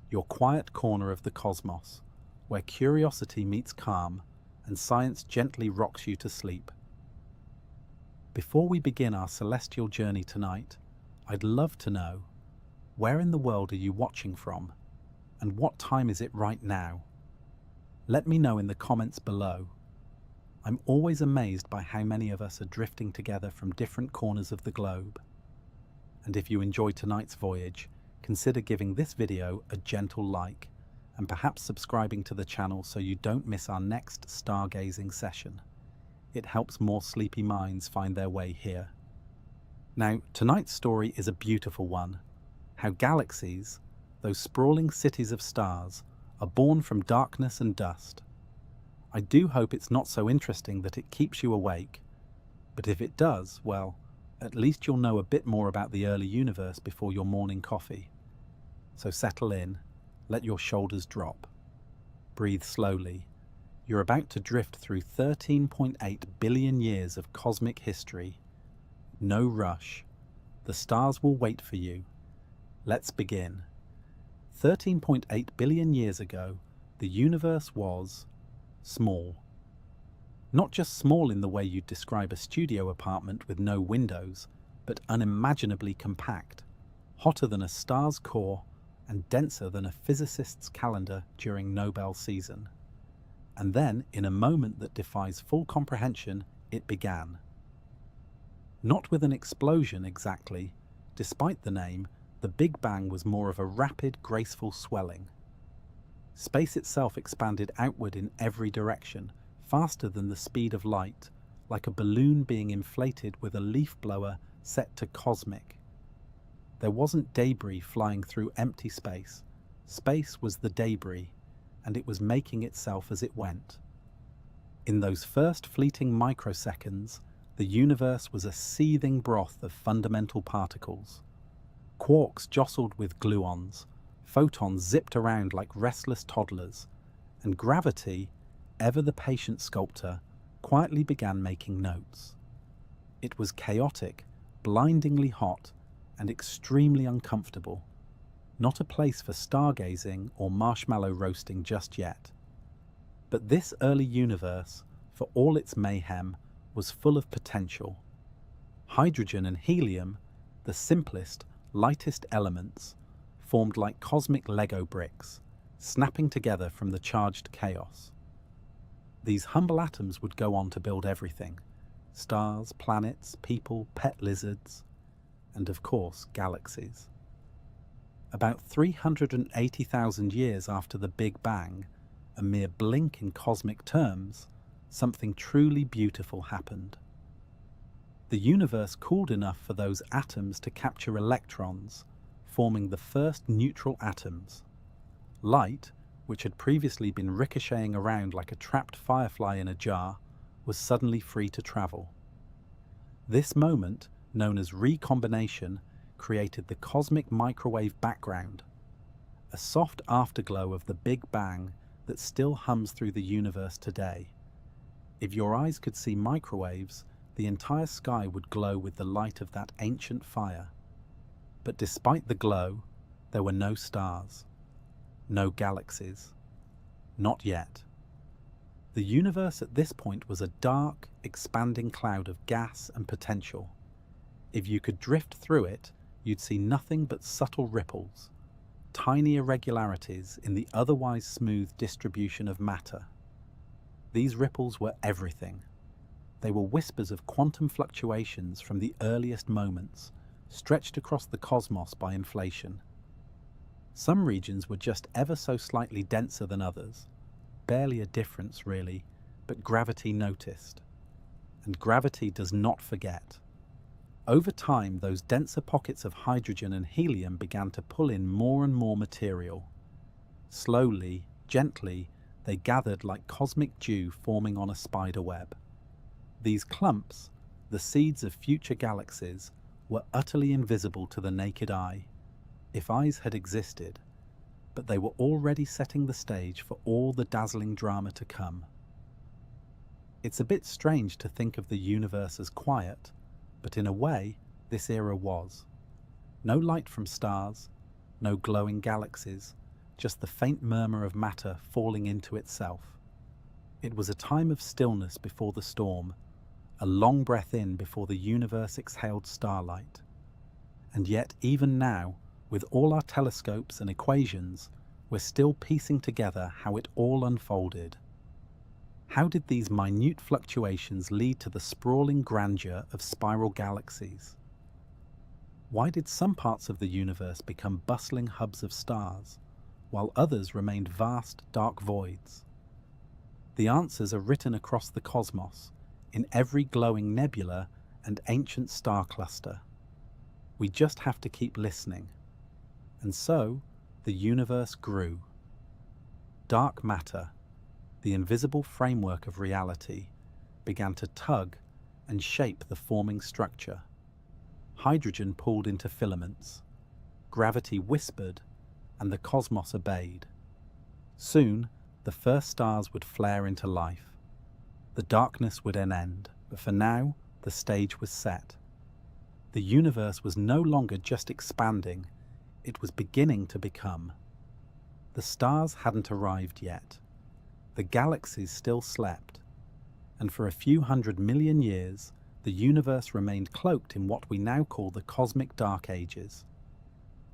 your quiet corner of the cosmos, where curiosity meets calm and science gently rocks you to sleep. Before we begin our celestial journey tonight, I'd love to know, where in the world are you watching from, and what time is it right now? Let me know in the comments below. I'm always amazed by how many of us are drifting together from different corners of the globe. And if you enjoyed tonight's voyage, consider giving this video a gentle like and perhaps subscribing to the channel so you don't miss our next stargazing session. It helps more sleepy minds find their way here. Now, tonight's story is a beautiful one. How galaxies, those sprawling cities of stars, are born from darkness and dust. I do hope it's not so interesting that it keeps you awake, but if it does, well, at least you'll know a bit more about the early universe before your morning coffee. So settle in, let your shoulders drop. Breathe slowly. You're about to drift through 13.8 billion years of cosmic history. No rush. The stars will wait for you. Let's begin. 13.8 billion years ago, the universe was small. Not just small in the way you'd describe a studio apartment with no windows, but unimaginably compact, hotter than a star's core and denser than a physicist's calendar during Nobel season. And then, in a moment that defies full comprehension, it began. Not with an explosion exactly. Despite the name, the Big Bang was more of a rapid, graceful swelling. Space itself expanded outward in every direction, faster than the speed of light, like a balloon being inflated with a leaf blower set to cosmic. There wasn't debris flying through empty space. Space was the debris, and it was making itself as it went. In those first fleeting microseconds, the universe was a seething broth of fundamental particles. Quarks jostled with gluons, photons zipped around like restless toddlers, and gravity, ever the patient sculptor, quietly began making notes. It was chaotic, blindingly hot, and extremely uncomfortable. Not a place for stargazing or marshmallow roasting just yet. But this early universe, for all its mayhem, was full of potential. Hydrogen and helium, the simplest, lightest elements, formed like cosmic Lego bricks, snapping together from the charged chaos. These humble atoms would go on to build everything: stars, planets, people, pet lizards, and of course, galaxies. About 380,000 years after the Big Bang, a mere blink in cosmic terms, something truly beautiful happened. The universe cooled enough for those atoms to capture electrons, forming the first neutral atoms. Light, which had previously been ricocheting around like a trapped firefly in a jar, was suddenly free to travel. This moment, known as recombination, created the cosmic microwave background, a soft afterglow of the Big Bang that still hums through the universe today. If your eyes could see microwaves, the entire sky would glow with the light of that ancient fire. But despite the glow, there were no stars, no galaxies. Not yet. The universe at this point was a dark, expanding cloud of gas and potential. If you could drift through it, you'd see nothing but subtle ripples, tiny irregularities in the otherwise smooth distribution of matter. These ripples were everything. They were whispers of quantum fluctuations from the earliest moments, stretched across the cosmos by inflation. Some regions were just ever so slightly denser than others, barely a difference really, but gravity noticed. And gravity does not forget. Over time, those denser pockets of hydrogen and helium began to pull in more and more material. Slowly, gently, they gathered like cosmic dew forming on a spider web. These clumps, the seeds of future galaxies, were utterly invisible to the naked eye, if eyes had existed, but they were already setting the stage for all the dazzling drama to come. It's a bit strange to think of the universe as quiet, but in a way, this era was. No light from stars, no glowing galaxies, just the faint murmur of matter falling into itself. It was a time of stillness before the storm, a long breath in before the universe exhaled starlight. And yet, even now, with all our telescopes and equations, we're still piecing together how it all unfolded. How did these minute fluctuations lead to the sprawling grandeur of spiral galaxies? Why did some parts of the universe become bustling hubs of stars, while others remained vast, dark voids? The answers are written across the cosmos, in every glowing nebula and ancient star cluster. We just have to keep listening. And so, the universe grew. Dark matter, the invisible framework of reality, began to tug and shape the forming structure. Hydrogen pulled into filaments. Gravity whispered, and the cosmos obeyed. Soon, the first stars would flare into life. The darkness would end, but for now, the stage was set. The universe was no longer just expanding, it was beginning to become. The stars hadn't arrived yet. The galaxies still slept, and for a few 100 million years, the universe remained cloaked in what we now call the cosmic dark ages.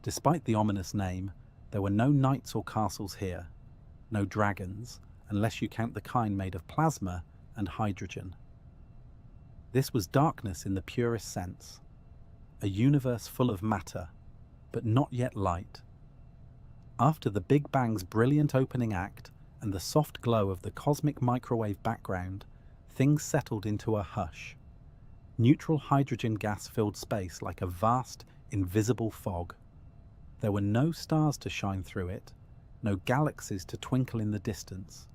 Despite the ominous name, there were no knights or castles here, no dragons, unless you count the kind made of plasma and hydrogen. This was darkness in the purest sense, a universe full of matter, but not yet light. After the Big Bang's brilliant opening act and the soft glow of the cosmic microwave background, things settled into a hush. Neutral hydrogen gas filled space like a vast, invisible fog. There were no stars to shine through it, no galaxies to twinkle in the distance.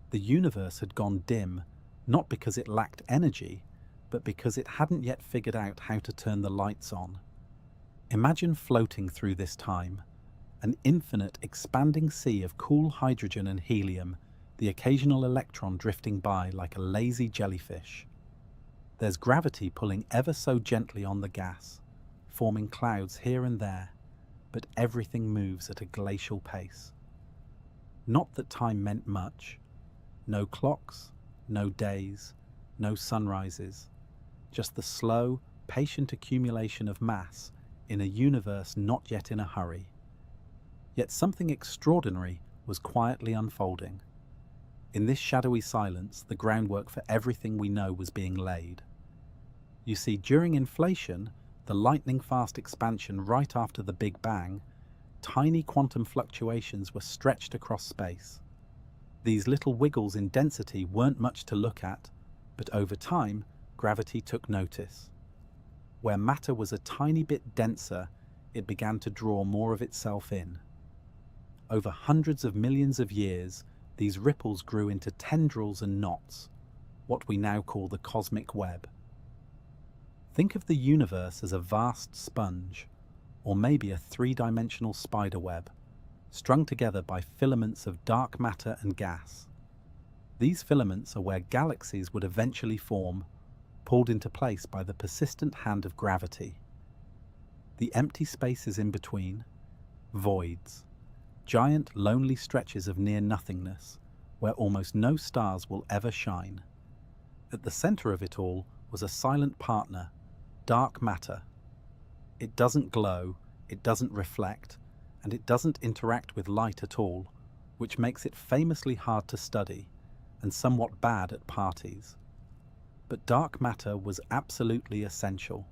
The universe had gone dim, not because it lacked energy, but because it hadn't yet figured out how to turn the lights on. Imagine floating through this time, an infinite expanding sea of cool hydrogen and helium, the occasional electron drifting by like a lazy jellyfish. There's gravity pulling ever so gently on the gas, forming clouds here and there, but everything moves at a glacial pace. Not that time meant much. No clocks, no days, no sunrises, just the slow, patient accumulation of mass in a universe not yet in a hurry. Yet something extraordinary was quietly unfolding. In this shadowy silence, the groundwork for everything we know was being laid. You see, during inflation, the lightning-fast expansion right after the Big Bang, tiny quantum fluctuations were stretched across space. These little wiggles in density weren't much to look at, but over time, gravity took notice. Where matter was a tiny bit denser, it began to draw more of itself in. Over hundreds of millions of years, these ripples grew into tendrils and knots, what we now call the cosmic web. Think of the universe as a vast sponge, or maybe a three-dimensional spider web, strung together by filaments of dark matter and gas. These filaments are where galaxies would eventually form, pulled into place by the persistent hand of gravity. The empty spaces in between, voids, giant lonely stretches of near-nothingness, where almost no stars will ever shine. At the center of it all was a silent partner, dark matter. It doesn't glow, it doesn't reflect, and it doesn't interact with light at all, which makes it famously hard to study and somewhat bad at parties. But dark matter was absolutely essential.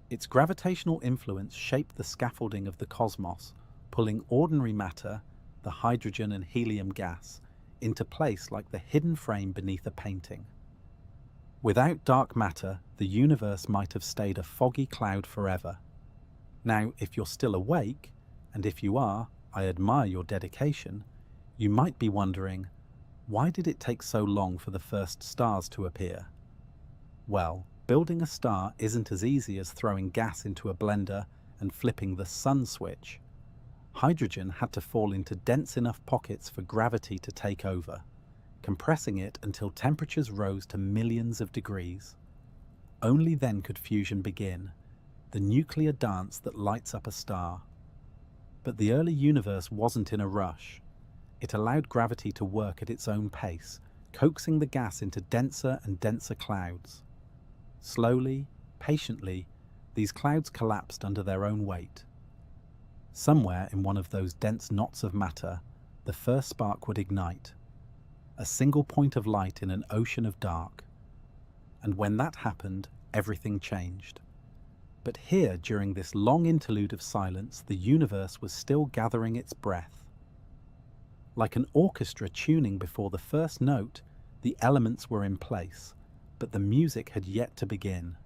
Its gravitational influence shaped the scaffolding of the cosmos, pulling ordinary matter, the hydrogen and helium gas, into place like the hidden frame beneath a painting. Without dark matter, the universe might have stayed a foggy cloud forever. Now, if you're still awake, and if you are, I admire your dedication, you might be wondering, why did it take so long for the first stars to appear? Well, building a star isn't as easy as throwing gas into a blender and flipping the sun switch. Hydrogen had to fall into dense enough pockets for gravity to take over, compressing it until temperatures rose to millions of degrees. Only then could fusion begin, the nuclear dance that lights up a star. But the early universe wasn't in a rush. It allowed gravity to work at its own pace, coaxing the gas into denser and denser clouds. Slowly, patiently, these clouds collapsed under their own weight. Somewhere in one of those dense knots of matter, the first spark would ignite, a single point of light in an ocean of dark. And when that happened, everything changed. But here, during this long interlude of silence, the universe was still gathering its breath. Like an orchestra tuning before the first note, the elements were in place, but the music had yet to begin.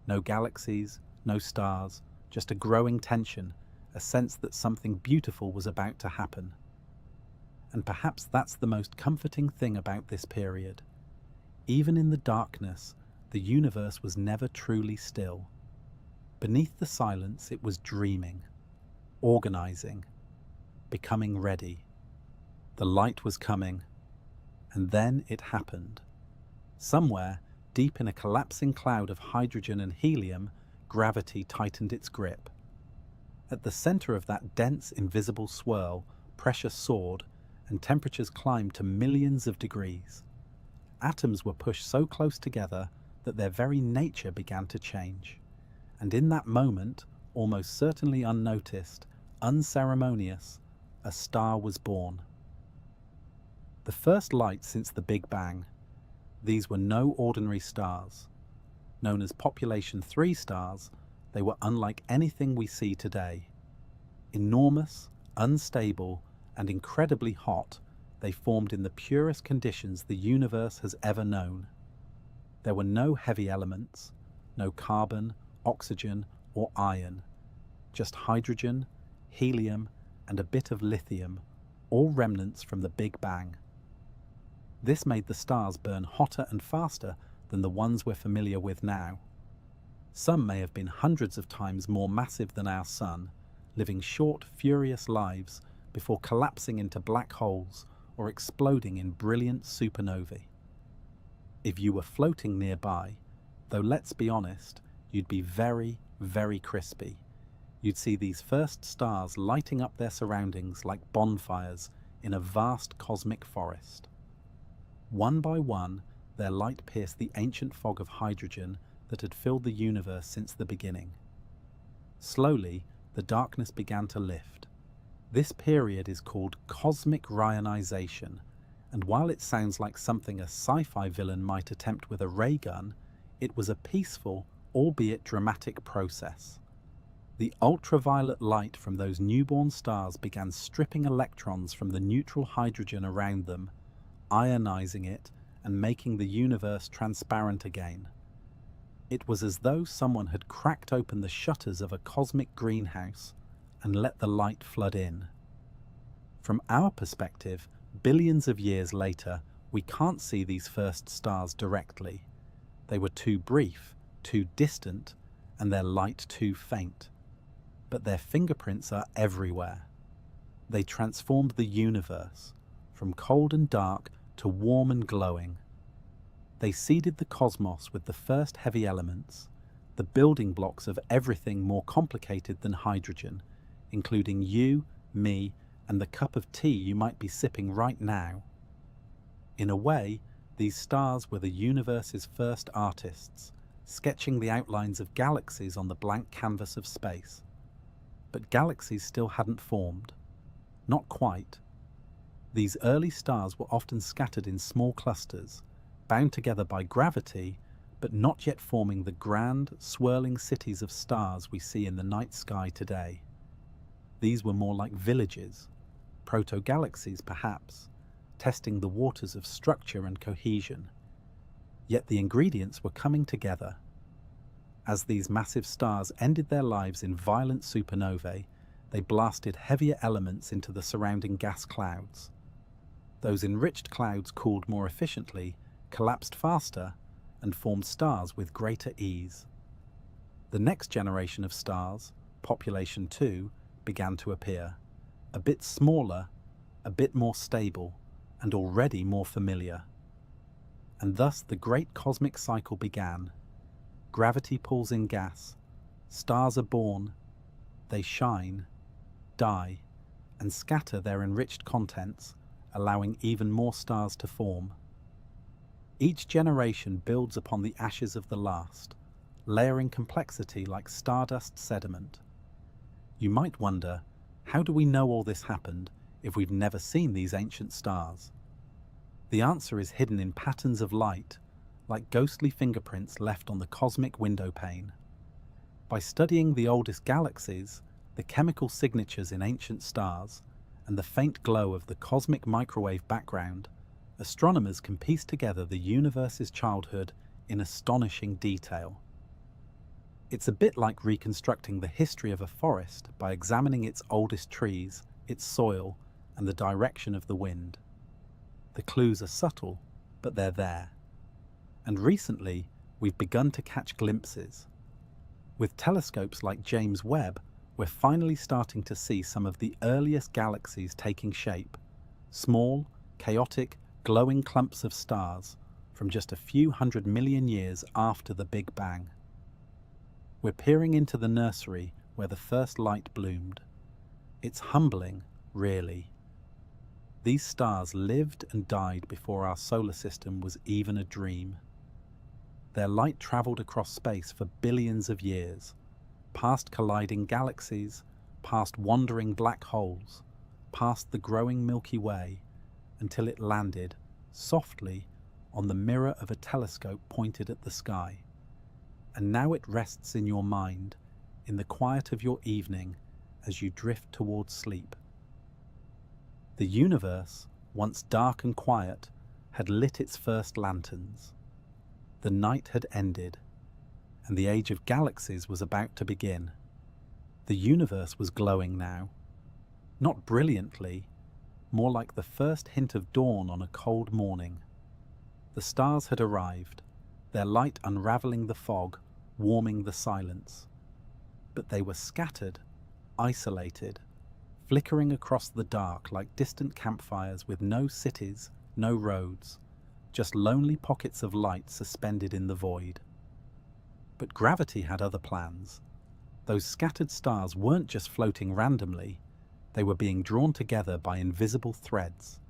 No galaxies, no stars, just a growing tension, a sense that something beautiful was about to happen. And perhaps that's the most comforting thing about this period. Even in the darkness, the universe was never truly still. Beneath the silence, it was dreaming, organizing, becoming ready. The light was coming, and then it happened. Somewhere, deep in a collapsing cloud of hydrogen and helium, gravity tightened its grip. At the center of that dense, invisible swirl, pressure soared, and temperatures climbed to millions of degrees. Atoms were pushed so close together that their very nature began to change. And in that moment, almost certainly unnoticed, unceremonious, a star was born. The first light since the Big Bang. These were no ordinary stars. Known as population 3 stars, they were unlike anything we see today. Enormous, unstable, and incredibly hot, they formed in the purest conditions the universe has ever known. There were no heavy elements, no carbon, oxygen, or iron, just hydrogen, helium, and a bit of lithium, all remnants from the Big Bang. This made the stars burn hotter and faster than the ones we're familiar with now. Some may have been hundreds of times more massive than our Sun, living short, furious lives before collapsing into black holes or exploding in brilliant supernovae. If you were floating nearby, though let's be honest, you'd be very, very crispy. You'd see these first stars lighting up their surroundings like bonfires in a vast cosmic forest. One by one, their light pierced the ancient fog of hydrogen that had filled the universe since the beginning. Slowly, the darkness began to lift. This period is called cosmic rionization, and while it sounds like something a sci-fi villain might attempt with a ray gun, it was a peaceful, albeit dramatic process. The ultraviolet light from those newborn stars began stripping electrons from the neutral hydrogen around them, ionizing it and making the universe transparent again. It was as though someone had cracked open the shutters of a cosmic greenhouse and let the light flood in. From our perspective, billions of years later, we can't see these first stars directly. They were too brief, too distant, and their light too faint. But their fingerprints are everywhere. They transformed the universe, from cold and dark to warm and glowing. They seeded the cosmos with the first heavy elements, the building blocks of everything more complicated than hydrogen, including you, me, and the cup of tea you might be sipping right now. In a way, these stars were the universe's first artists, sketching the outlines of galaxies on the blank canvas of space. But galaxies still hadn't formed. Not quite. These early stars were often scattered in small clusters, bound together by gravity, but not yet forming the grand, swirling cities of stars we see in the night sky today. These were more like villages, proto-galaxies perhaps, testing the waters of structure and cohesion. Yet the ingredients were coming together. As these massive stars ended their lives in violent supernovae, they blasted heavier elements into the surrounding gas clouds. Those enriched clouds cooled more efficiently, collapsed faster, and formed stars with greater ease. The next generation of stars, population 2, began to appear, a bit smaller, a bit more stable, and already more familiar. And thus the great cosmic cycle began. Gravity pulls in gas, stars are born, they shine, die and scatter their enriched contents, allowing even more stars to form. Each generation builds upon the ashes of the last, layering complexity like stardust sediment. You might wonder, how do we know all this happened if we've never seen these ancient stars? The answer is hidden in patterns of light, like ghostly fingerprints left on the cosmic windowpane. By studying the oldest galaxies, the chemical signatures in ancient stars, and the faint glow of the cosmic microwave background, astronomers can piece together the universe's childhood in astonishing detail. It's a bit like reconstructing the history of a forest by examining its oldest trees, its soil, and the direction of the wind. The clues are subtle, but they're there. And recently, we've begun to catch glimpses. With telescopes like James Webb, we're finally starting to see some of the earliest galaxies taking shape. Small, chaotic, glowing clumps of stars from just a few 100 million years after the Big Bang. We're peering into the nursery where the first light bloomed. It's humbling, really. These stars lived and died before our solar system was even a dream. Their light traveled across space for billions of years, past colliding galaxies, past wandering black holes, past the growing Milky Way, until it landed, softly, on the mirror of a telescope pointed at the sky. And now it rests in your mind, in the quiet of your evening, as you drift towards sleep. The universe, once dark and quiet, had lit its first lanterns. The night had ended, and the age of galaxies was about to begin. The universe was glowing now. Not brilliantly, more like the first hint of dawn on a cold morning. The stars had arrived, their light unraveling the fog, warming the silence. But they were scattered, isolated, flickering across the dark like distant campfires with no cities, no roads, just lonely pockets of light suspended in the void. But gravity had other plans. Those scattered stars weren't just floating randomly, they were being drawn together by invisible threads.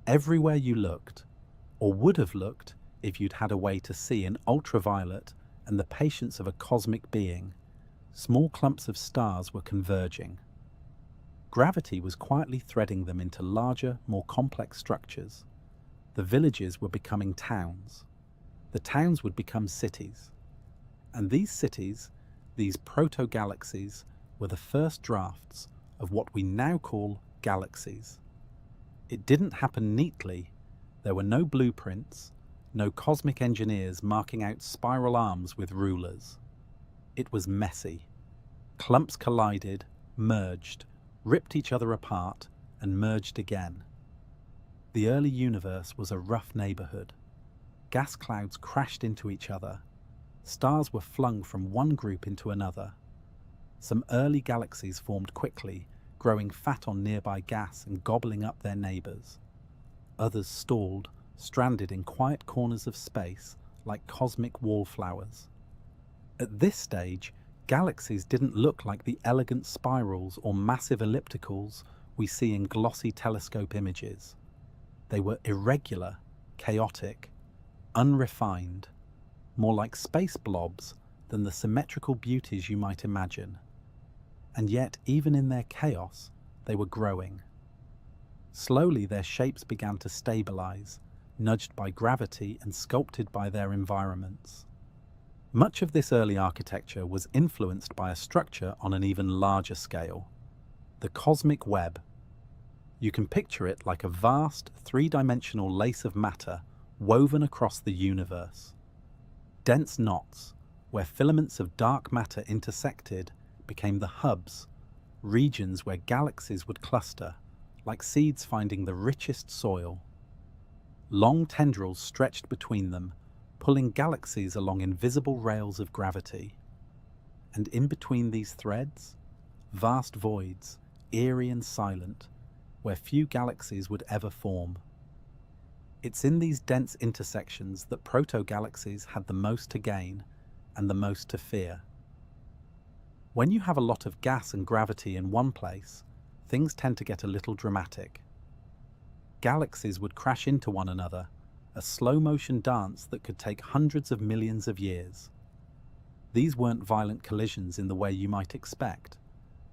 Everywhere you looked, or would have looked if you'd had a way to see in ultraviolet and the patience of a cosmic being, small clumps of stars were converging. Gravity was quietly threading them into larger, more complex structures. The villages were becoming towns. The towns would become cities. And these cities, these proto-galaxies, were the first drafts of what we now call galaxies. It didn't happen neatly. There were no blueprints, no cosmic engineers marking out spiral arms with rulers. It was messy. Clumps collided, merged, ripped each other apart, and merged again. The early universe was a rough neighborhood. Gas clouds crashed into each other. Stars were flung from one group into another. Some early galaxies formed quickly, growing fat on nearby gas and gobbling up their neighbors. Others stalled, stranded in quiet corners of space like cosmic wallflowers. At this stage, galaxies didn't look like the elegant spirals or massive ellipticals we see in glossy telescope images. They were irregular, chaotic, unrefined, more like space blobs than the symmetrical beauties you might imagine. And yet, even in their chaos, they were growing. Slowly their shapes began to stabilize, nudged by gravity and sculpted by their environments. Much of this early architecture was influenced by a structure on an even larger scale, the cosmic web. You can picture it like a vast, three-dimensional lace of matter woven across the universe. Dense knots, where filaments of dark matter intersected, became the hubs, regions where galaxies would cluster, like seeds finding the richest soil. Long tendrils stretched between them, pulling galaxies along invisible rails of gravity. And in between these threads, vast voids, eerie and silent, where few galaxies would ever form. It's in these dense intersections that proto-galaxies had the most to gain and the most to fear. When you have a lot of gas and gravity in one place, things tend to get a little dramatic. Galaxies would crash into one another, a slow-motion dance that could take hundreds of millions of years. These weren't violent collisions in the way you might expect.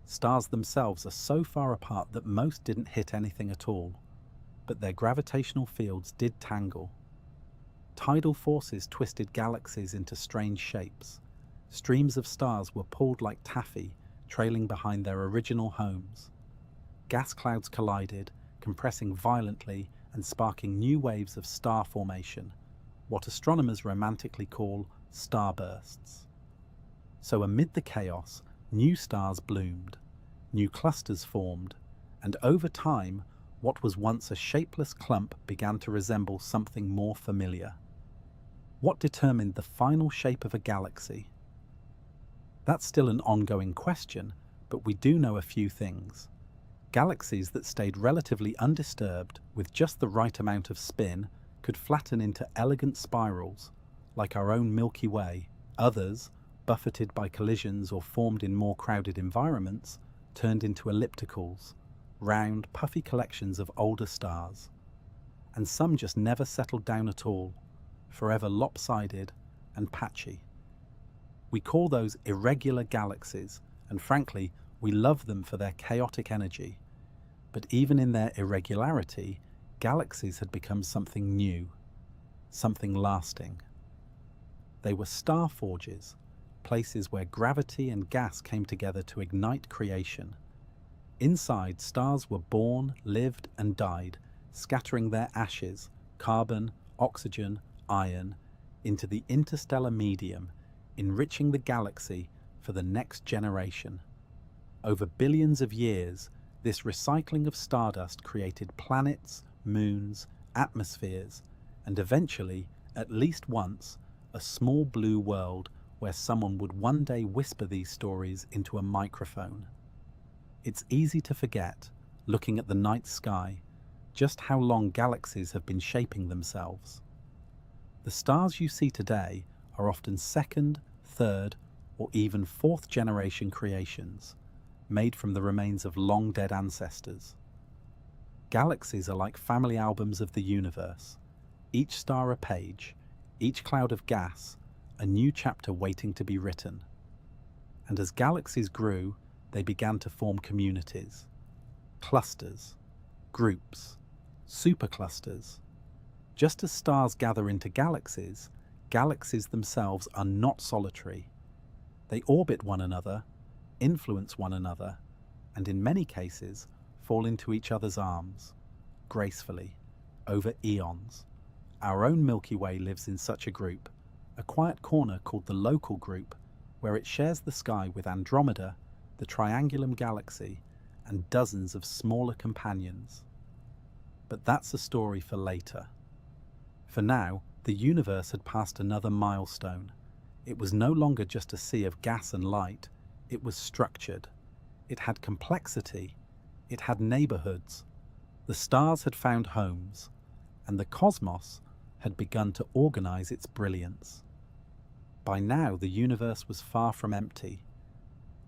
Stars themselves are so far apart that most didn't hit anything at all, but their gravitational fields did tangle. Tidal forces twisted galaxies into strange shapes. Streams of stars were pulled like taffy, trailing behind their original homes. Gas clouds collided, compressing violently and sparking new waves of star formation, what astronomers romantically call starbursts. So amid the chaos, new stars bloomed, new clusters formed, and over time, what was once a shapeless clump began to resemble something more familiar. What determined the final shape of a galaxy? That's still an ongoing question, but we do know a few things. Galaxies that stayed relatively undisturbed with just the right amount of spin could flatten into elegant spirals, like our own Milky Way. Others, buffeted by collisions or formed in more crowded environments, turned into ellipticals, round, puffy collections of older stars. And some just never settled down at all, forever lopsided and patchy. We call those irregular galaxies, and frankly, we love them for their chaotic energy. But even in their irregularity, galaxies had become something new, something lasting. They were star forges, places where gravity and gas came together to ignite creation. Inside, stars were born, lived, and died, scattering their ashes, carbon, oxygen, iron, into the interstellar medium, enriching the galaxy for the next generation. Over billions of years, this recycling of stardust created planets, moons, atmospheres, and eventually, at least once, a small blue world where someone would one day whisper these stories into a microphone. It's easy to forget, looking at the night sky, just how long galaxies have been shaping themselves. The stars you see today are often second, third, or even fourth generation creations, made from the remains of long-dead ancestors. Galaxies are like family albums of the universe, each star a page, each cloud of gas, a new chapter waiting to be written. And as galaxies grew, they began to form communities, clusters, groups, superclusters. Just as stars gather into galaxies, galaxies themselves are not solitary. They orbit one another, influence one another, and in many cases fall into each other's arms, gracefully, over eons. Our own Milky Way lives in such a group, a quiet corner called the local group, where it shares the sky with Andromeda, the Triangulum Galaxy, and dozens of smaller companions. But that's a story for later. For now, the universe had passed another milestone. It was no longer just a sea of gas and light. It was structured. It had complexity. It had neighborhoods. The stars had found homes, and the cosmos had begun to organize its brilliance. By now, the universe was far from empty.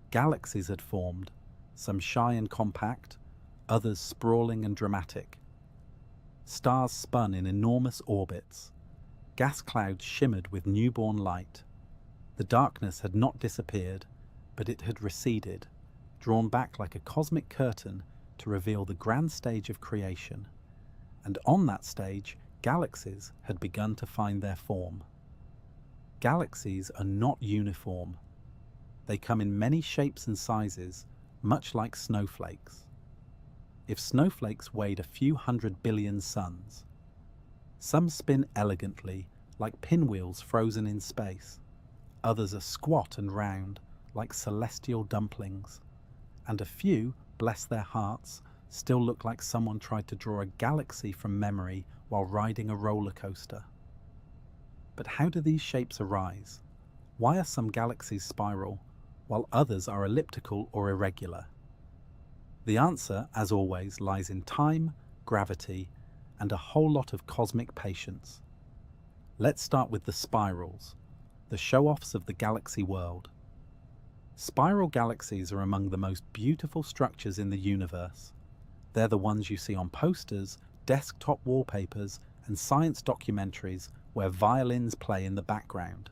Galaxies had formed, some shy and compact, others sprawling and dramatic. Stars spun in enormous orbits. Gas clouds shimmered with newborn light. The darkness had not disappeared, but it had receded, drawn back like a cosmic curtain to reveal the grand stage of creation. And on that stage, galaxies had begun to find their form. Galaxies are not uniform. They come in many shapes and sizes, much like snowflakes. If snowflakes weighed a few 100 billion suns. Some spin elegantly, like pinwheels frozen in space. Others are squat and round, like celestial dumplings. And a few, bless their hearts, still look like someone tried to draw a galaxy from memory while riding a roller coaster. But how do these shapes arise? Why are some galaxies spiral, while others are elliptical or irregular? The answer, as always, lies in time, gravity, and a whole lot of cosmic patience. Let's start with the spirals, the show-offs of the galaxy world. Spiral galaxies are among the most beautiful structures in the universe. They're the ones you see on posters, desktop wallpapers, and science documentaries where violins play in the background.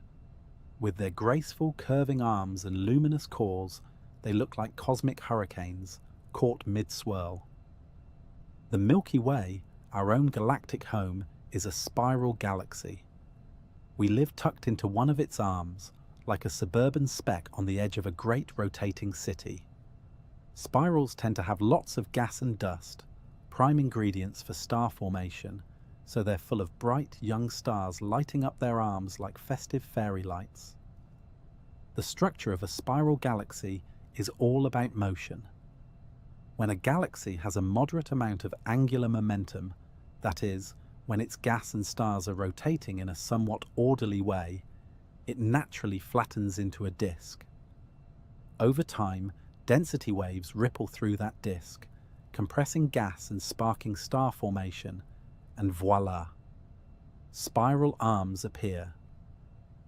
With their graceful curving arms and luminous cores, they look like cosmic hurricanes caught mid-swirl. The Milky Way, our own galactic home, is a spiral galaxy. We live tucked into one of its arms, like a suburban speck on the edge of a great rotating city. Spirals tend to have lots of gas and dust, prime ingredients for star formation, so they're full of bright young stars lighting up their arms like festive fairy lights. The structure of a spiral galaxy is all about motion. When a galaxy has a moderate amount of angular momentum, that is, when its gas and stars are rotating in a somewhat orderly way, it naturally flattens into a disk. Over time, density waves ripple through that disk, compressing gas and sparking star formation, and voila! Spiral arms appear.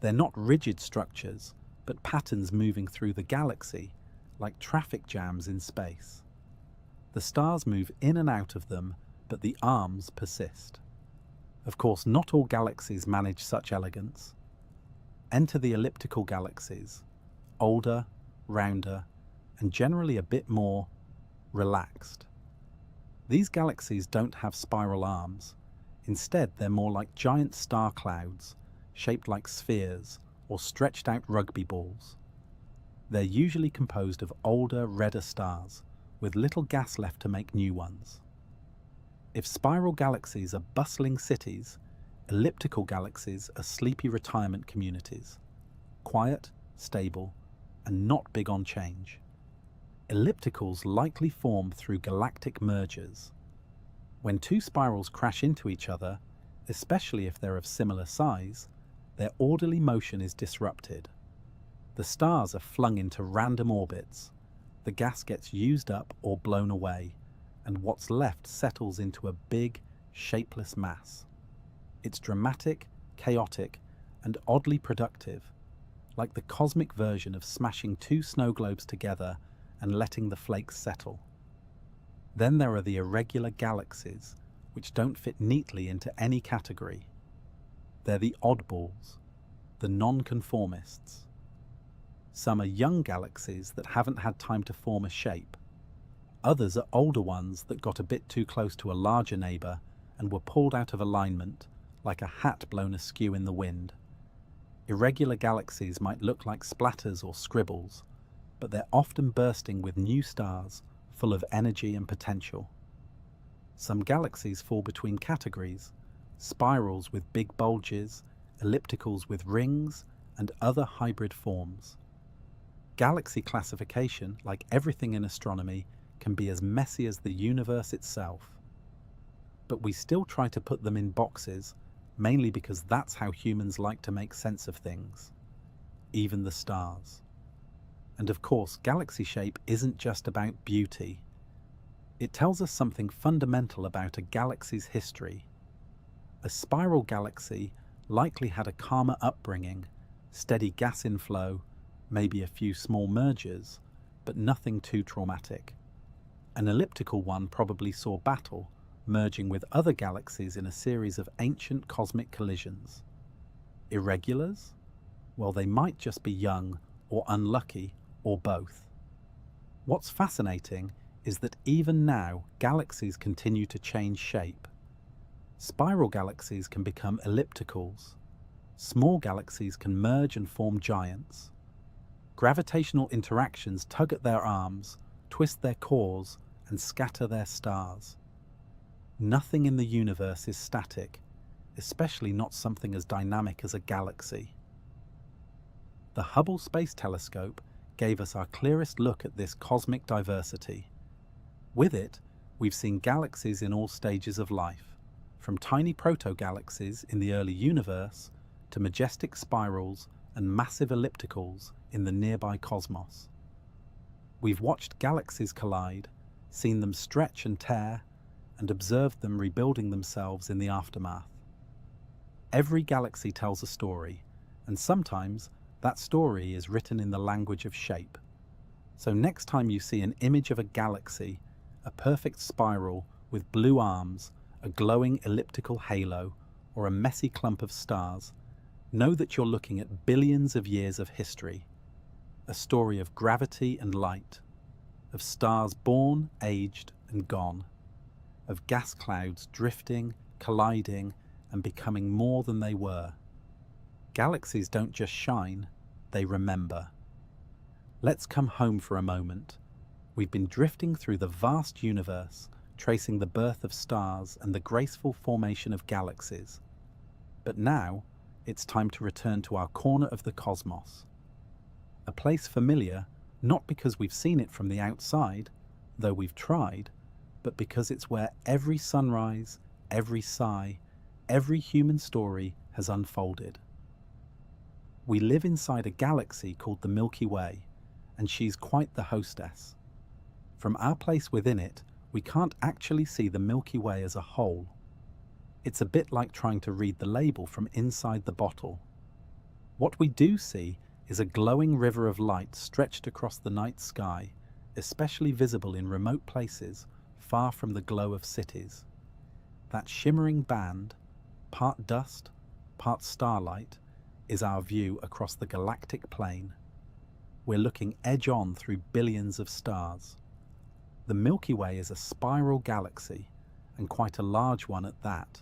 They're not rigid structures, but patterns moving through the galaxy, like traffic jams in space. The stars move in and out of them, but the arms persist. Of course, not all galaxies manage such elegance. Enter the elliptical galaxies, older, rounder, and generally a bit more relaxed. These galaxies don't have spiral arms. Instead, they're more like giant star clouds, shaped like spheres or stretched out rugby balls. They're usually composed of older, redder stars, with little gas left to make new ones. If spiral galaxies are bustling cities, elliptical galaxies are sleepy retirement communities, quiet, stable, and not big on change. Ellipticals likely form through galactic mergers. When two spirals crash into each other, especially if they're of similar size, their orderly motion is disrupted. The stars are flung into random orbits, the gas gets used up or blown away, and what's left settles into a big, shapeless mass. It's dramatic, chaotic, and oddly productive, like the cosmic version of smashing two snow globes together and letting the flakes settle. Then there are the irregular galaxies, which don't fit neatly into any category. They're the oddballs, the nonconformists. Some are young galaxies that haven't had time to form a shape. Others are older ones that got a bit too close to a larger neighbour and were pulled out of alignment, like a hat blown askew in the wind. Irregular galaxies might look like splatters or scribbles, but they're often bursting with new stars full of energy and potential. Some galaxies fall between categories: spirals with big bulges, ellipticals with rings, and other hybrid forms. Galaxy classification, like everything in astronomy, can be as messy as the universe itself. But we still try to put them in boxes, mainly because that's how humans like to make sense of things, even the stars. And of course, galaxy shape isn't just about beauty. It tells us something fundamental about a galaxy's history. A spiral galaxy likely had a calmer upbringing, steady gas inflow, maybe a few small mergers, but nothing too traumatic. An elliptical one probably saw battle, merging with other galaxies in a series of ancient cosmic collisions. Irregulars? Well, they might just be young or unlucky, or both. What's fascinating is that even now, galaxies continue to change shape. Spiral galaxies can become ellipticals. Small galaxies can merge and form giants. Gravitational interactions tug at their arms, twist their cores, and scatter their stars. Nothing in the universe is static, especially not something as dynamic as a galaxy. The Hubble Space Telescope gave us our clearest look at this cosmic diversity. With it, we've seen galaxies in all stages of life, from tiny proto-galaxies in the early universe to majestic spirals and massive ellipticals in the nearby cosmos. We've watched galaxies collide, seen them stretch and tear, and observed them rebuilding themselves in the aftermath. Every galaxy tells a story, and sometimes that story is written in the language of shape. So next time you see an image of a galaxy, a perfect spiral with blue arms, a glowing elliptical halo, or a messy clump of stars, know that you're looking at billions of years of history, a story of gravity and light, of stars born, aged, and gone, of gas clouds drifting, colliding, and becoming more than they were. Galaxies don't just shine, they remember. Let's come home for a moment. We've been drifting through the vast universe, tracing the birth of stars and the graceful formation of galaxies. But now, it's time to return to our corner of the cosmos. A place familiar, not because we've seen it from the outside, though we've tried, but because it's where every sunrise, every sigh, every human story has unfolded. We live inside a galaxy called the Milky Way, and she's quite the hostess. From our place within it, we can't actually see the Milky Way as a whole. It's a bit like trying to read the label from inside the bottle. What we do see is a glowing river of light stretched across the night sky, especially visible in remote places, far from the glow of cities. That shimmering band, part dust, part starlight, is our view across the galactic plane. We're looking edge-on through billions of stars. The Milky Way is a spiral galaxy, and quite a large one at that.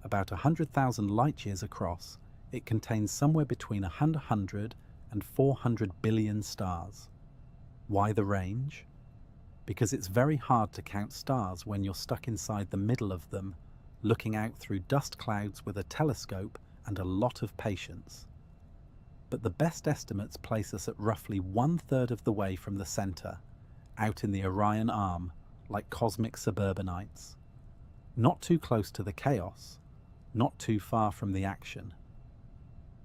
About 100,000 light-years across, it contains somewhere between 100 and 400 billion stars. Why the range? Because it's very hard to count stars when you're stuck inside the middle of them, looking out through dust clouds with a telescope and a lot of patience. But the best estimates place us at roughly 1/3 of the way from the center, out in the Orion Arm, like cosmic suburbanites. Not too close to the chaos, not too far from the action.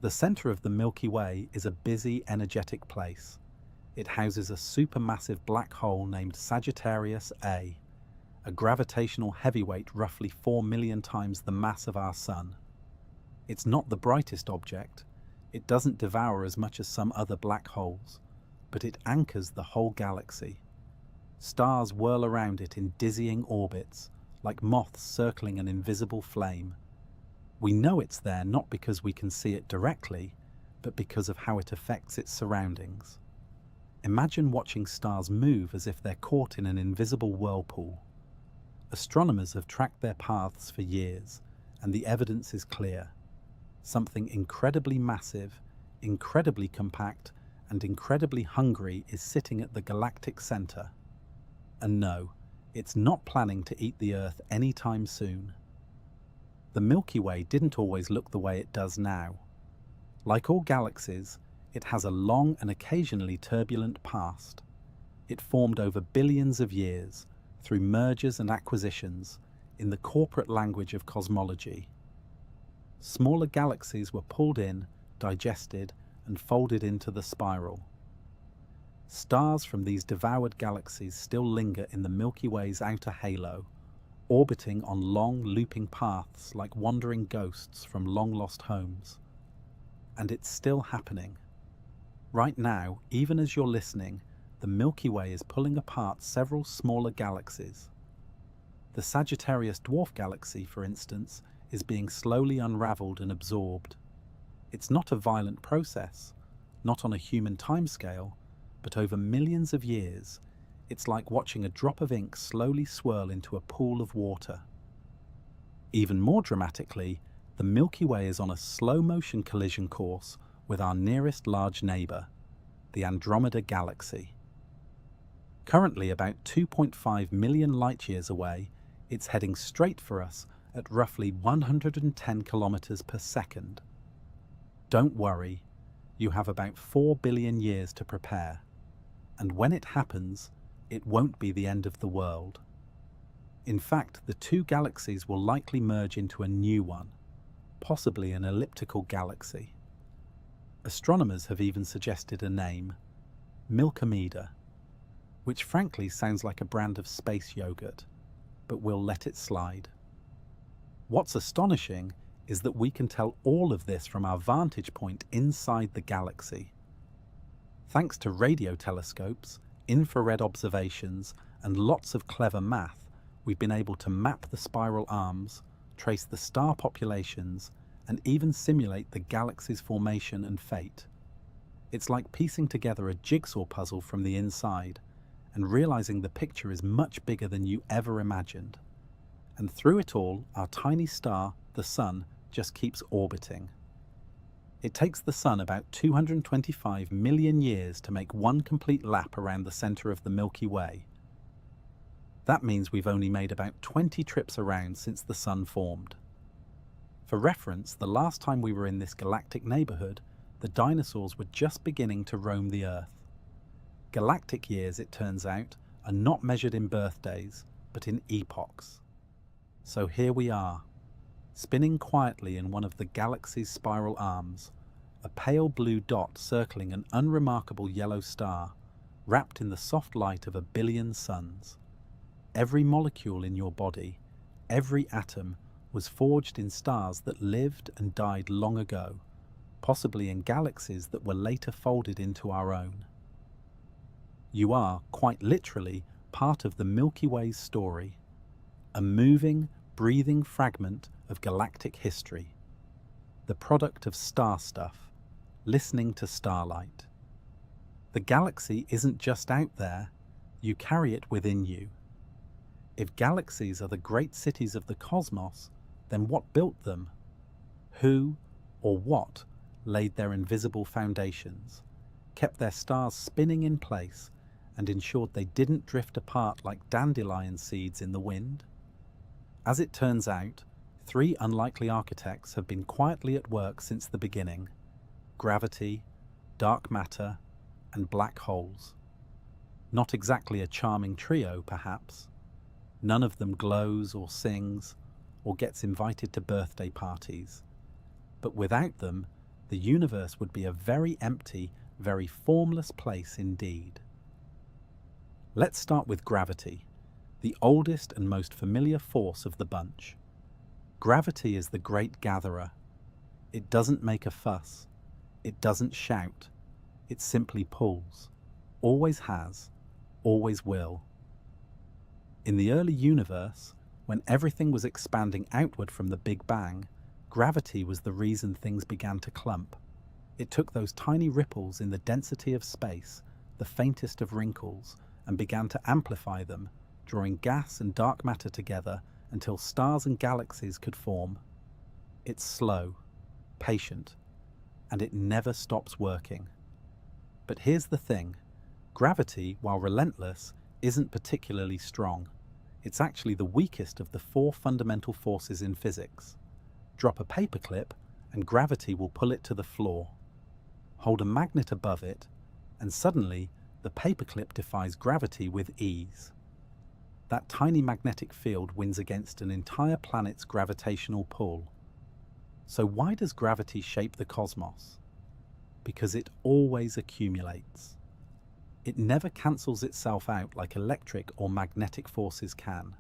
The center of the Milky Way is a busy, energetic place. It houses a supermassive black hole named Sagittarius A, a gravitational heavyweight roughly 4 million times the mass of our Sun. It's not the brightest object, it doesn't devour as much as some other black holes, but it anchors the whole galaxy. Stars whirl around it in dizzying orbits, like moths circling an invisible flame. We know it's there not because we can see it directly, but because of how it affects its surroundings. Imagine watching stars move as if they're caught in an invisible whirlpool. Astronomers have tracked their paths for years, and the evidence is clear. Something incredibly massive, incredibly compact, and incredibly hungry is sitting at the galactic center. And no, it's not planning to eat the Earth anytime soon. The Milky Way didn't always look the way it does now. Like all galaxies, it has a long and occasionally turbulent past. It formed over billions of years, through mergers and acquisitions, in the corporate language of cosmology. Smaller galaxies were pulled in, digested, and folded into the spiral. Stars from these devoured galaxies still linger in the Milky Way's outer halo, orbiting on long, looping paths like wandering ghosts from long-lost homes. And it's still happening. Right now, even as you're listening, the Milky Way is pulling apart several smaller galaxies. The Sagittarius dwarf galaxy, for instance, is being slowly unraveled and absorbed. It's not a violent process, not on a human timescale, but over millions of years, it's like watching a drop of ink slowly swirl into a pool of water. Even more dramatically, the Milky Way is on a slow-motion collision course with our nearest large neighbor, the Andromeda Galaxy. Currently about 2.5 million light-years away, it's heading straight for us at roughly 110 kilometers per second. Don't worry, you have about 4 billion years to prepare. And when it happens, it won't be the end of the world. In fact, the two galaxies will likely merge into a new one, possibly an elliptical galaxy. Astronomers have even suggested a name, Milkomeda, which frankly sounds like a brand of space yogurt, but we'll let it slide. What's astonishing is that we can tell all of this from our vantage point inside the galaxy. Thanks to radio telescopes, infrared observations, and lots of clever math, we've been able to map the spiral arms, trace the star populations, and even simulate the galaxy's formation and fate. It's like piecing together a jigsaw puzzle from the inside and realizing the picture is much bigger than you ever imagined. And through it all, our tiny star, the Sun, just keeps orbiting. It takes the Sun about 225 million years to make one complete lap around the center of the Milky Way. That means we've only made about 20 trips around since the Sun formed. For reference, the last time we were in this galactic neighborhood, the dinosaurs were just beginning to roam the Earth. Galactic years, it turns out, are not measured in birthdays, but in epochs. So here we are, spinning quietly in one of the galaxy's spiral arms, a pale blue dot circling an unremarkable yellow star, wrapped in the soft light of a billion suns. Every molecule in your body, every atom, was forged in stars that lived and died long ago, possibly in galaxies that were later folded into our own. You are, quite literally, part of the Milky Way's story, a moving, breathing fragment of galactic history, the product of star stuff, listening to starlight. The galaxy isn't just out there, you carry it within you. If galaxies are the great cities of the cosmos, then what built them? Who or what laid their invisible foundations, kept their stars spinning in place, and ensured they didn't drift apart like dandelion seeds in the wind? As it turns out, 3 unlikely architects have been quietly at work since the beginning: gravity, dark matter, and black holes. Not exactly a charming trio, perhaps. None of them glows or sings or gets invited to birthday parties. But without them, the universe would be a very empty, very formless place indeed. Let's start with gravity, the oldest and most familiar force of the bunch. Gravity is the great gatherer. It doesn't make a fuss. It doesn't shout. It simply pulls. Always has. Always will. In the early universe, when everything was expanding outward from the Big Bang, gravity was the reason things began to clump. It took those tiny ripples in the density of space, the faintest of wrinkles, and began to amplify them, drawing gas and dark matter together until stars and galaxies could form. It's slow, patient, and it never stops working. But here's the thing: gravity, while relentless, isn't particularly strong. It's actually the weakest of the 4 fundamental forces in physics. Drop a paperclip, and gravity will pull it to the floor. Hold a magnet above it, and suddenly the paperclip defies gravity with ease. That tiny magnetic field wins against an entire planet's gravitational pull. So why does gravity shape the cosmos? Because it always accumulates. It never cancels itself out like electric or magnetic forces can.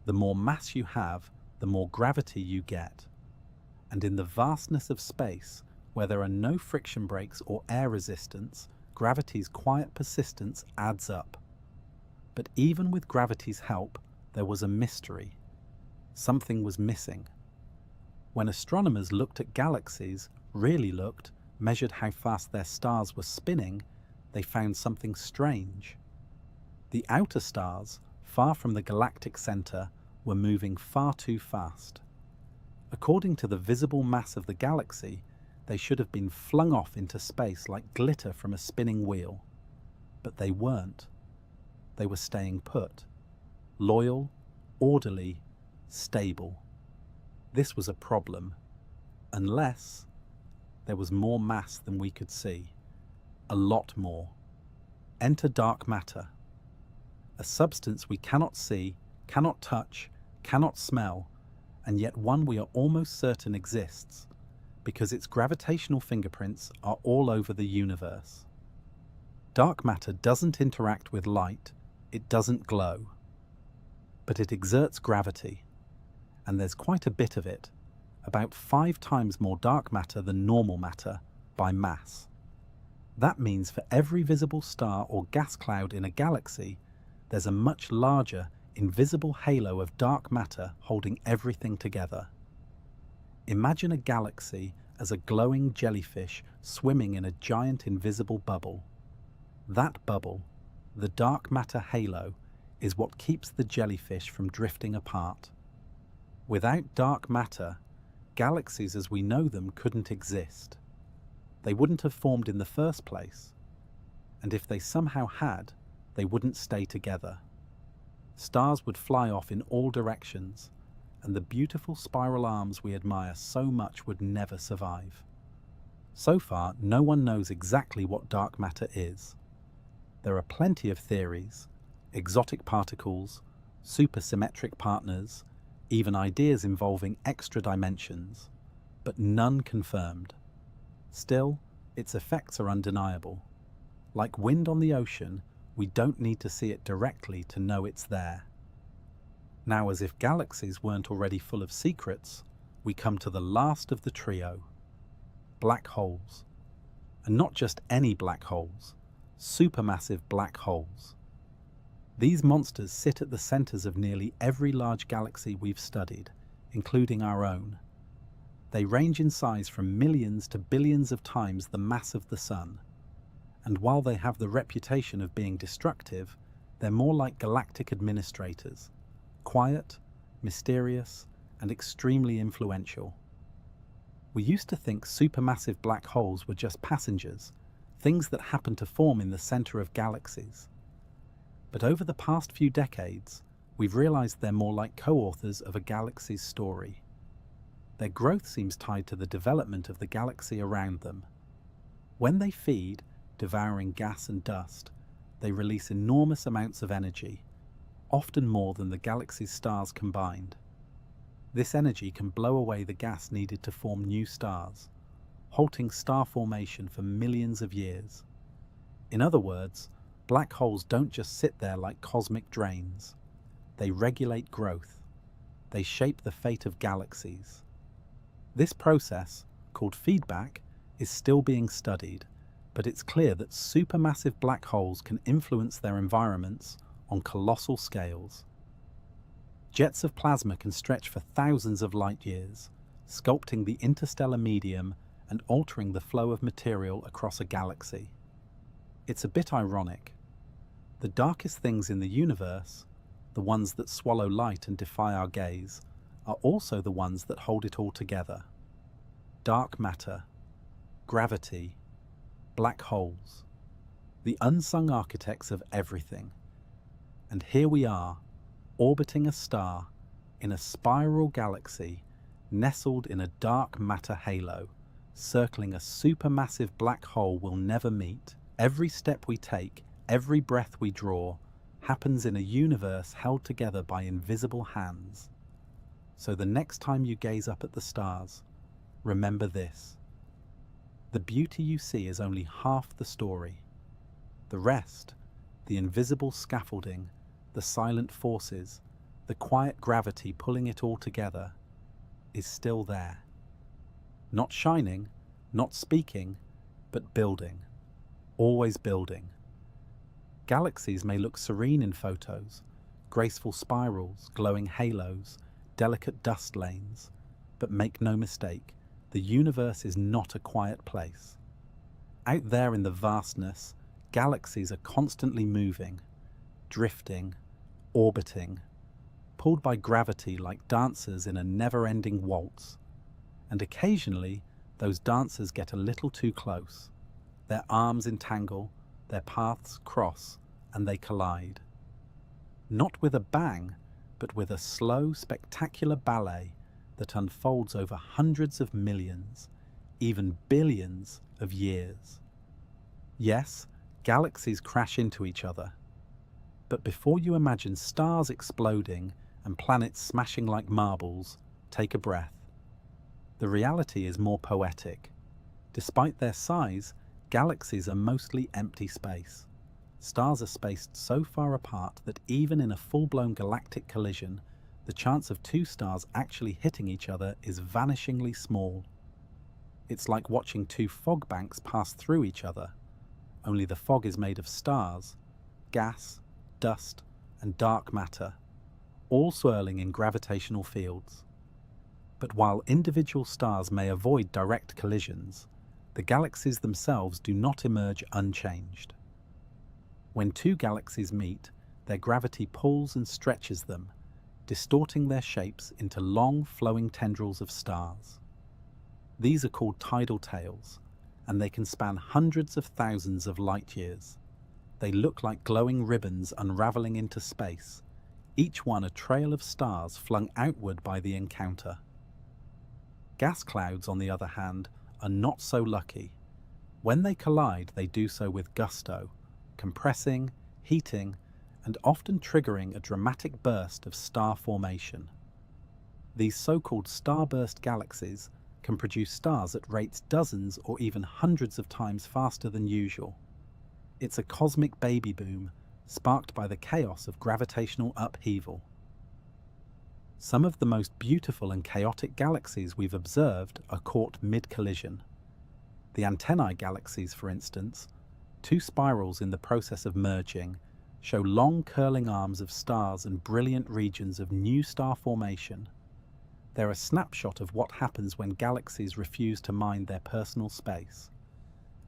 The more mass you have, the more gravity you get. And in the vastness of space, where there are no friction brakes or air resistance, gravity's quiet persistence adds up. But even with gravity's help, there was a mystery. Something was missing. When astronomers looked at galaxies, really looked, measured how fast their stars were spinning, they found something strange. The outer stars, far from the galactic center, were moving far too fast. According to the visible mass of the galaxy, they should have been flung off into space like glitter from a spinning wheel. But they weren't. They were staying put. Loyal, orderly, stable. This was a problem. Unless there was more mass than we could see. A lot more. Enter dark matter. A substance we cannot see, cannot touch, cannot smell, and yet one we are almost certain exists, because its gravitational fingerprints are all over the universe. Dark matter doesn't interact with light, it doesn't glow. But it exerts gravity, and there's quite a bit of it, about 5 times more dark matter than normal matter by mass. That means for every visible star or gas cloud in a galaxy, there's a much larger, invisible halo of dark matter holding everything together. Imagine a galaxy as a glowing jellyfish swimming in a giant invisible bubble. That bubble, the dark matter halo, is what keeps the jellyfish from drifting apart. Without dark matter, galaxies as we know them couldn't exist. They wouldn't have formed in the first place, and if they somehow had, they wouldn't stay together. Stars would fly off in all directions, and the beautiful spiral arms we admire so much would never survive. So far, no one knows exactly what dark matter is. There are plenty of theories, exotic particles, supersymmetric partners, even ideas involving extra dimensions, but none confirmed. Still, its effects are undeniable. Like wind on the ocean, we don't need to see it directly to know it's there. Now, as if galaxies weren't already full of secrets, we come to the last of the trio: black holes. And not just any black holes, supermassive black holes. These monsters sit at the centers of nearly every large galaxy we've studied, including our own. They range in size from millions to billions of times the mass of the Sun. And while they have the reputation of being destructive, they're more like galactic administrators: quiet, mysterious, and extremely influential. We used to think supermassive black holes were just passengers, things that happen to form in the center of galaxies. But over the past few decades, we've realized they're more like co-authors of a galaxy's story. Their growth seems tied to the development of the galaxy around them. When they feed, devouring gas and dust, they release enormous amounts of energy, often more than the galaxy's stars combined. This energy can blow away the gas needed to form new stars, halting star formation for millions of years. In other words, black holes don't just sit there like cosmic drains. They regulate growth. They shape the fate of galaxies. This process, called feedback, is still being studied, but it's clear that supermassive black holes can influence their environments on colossal scales. Jets of plasma can stretch for thousands of light years, sculpting the interstellar medium and altering the flow of material across a galaxy. It's a bit ironic. The darkest things in the universe, the ones that swallow light and defy our gaze, are also the ones that hold it all together. Dark matter, gravity, black holes, the unsung architects of everything. And here we are, orbiting a star in a spiral galaxy, nestled in a dark matter halo, circling a supermassive black hole we'll never meet. Every step we take, every breath we draw, happens in a universe held together by invisible hands. So the next time you gaze up at the stars, remember this: the beauty you see is only half the story. The rest, the invisible scaffolding, the silent forces, the quiet gravity pulling it all together, is still there. Not shining, not speaking, but building. Always building. Galaxies may look serene in photos, graceful spirals, glowing halos, delicate dust lanes, but make no mistake, the universe is not a quiet place. Out there in the vastness, galaxies are constantly moving, drifting, orbiting, pulled by gravity like dancers in a never-ending waltz. And occasionally, those dancers get a little too close. Their arms entangle, their paths cross, and they collide. Not with a bang, but with a slow, spectacular ballet that unfolds over hundreds of millions, even billions of years. Yes, galaxies crash into each other. But before you imagine stars exploding and planets smashing like marbles, take a breath. The reality is more poetic. Despite their size, galaxies are mostly empty space. Stars are spaced so far apart that even in a full-blown galactic collision, the chance of two stars actually hitting each other is vanishingly small. It's like watching two fog banks pass through each other, only the fog is made of stars, gas, dust, and dark matter, all swirling in gravitational fields. But while individual stars may avoid direct collisions, the galaxies themselves do not emerge unchanged. When two galaxies meet, their gravity pulls and stretches them, distorting their shapes into long, flowing tendrils of stars. These are called tidal tails, and they can span hundreds of thousands of light years. They look like glowing ribbons unraveling into space, each one a trail of stars flung outward by the encounter. Gas clouds, on the other hand, are not so lucky. When they collide, they do so with gusto, compressing, heating, and often triggering a dramatic burst of star formation. These so-called starburst galaxies can produce stars at rates dozens or even hundreds of times faster than usual. It's a cosmic baby boom, sparked by the chaos of gravitational upheaval. Some of the most beautiful and chaotic galaxies we've observed are caught mid-collision. The antennae galaxies, for instance, two spirals in the process of merging, show long curling arms of stars and brilliant regions of new star formation. They're a snapshot of what happens when galaxies refuse to mind their personal space.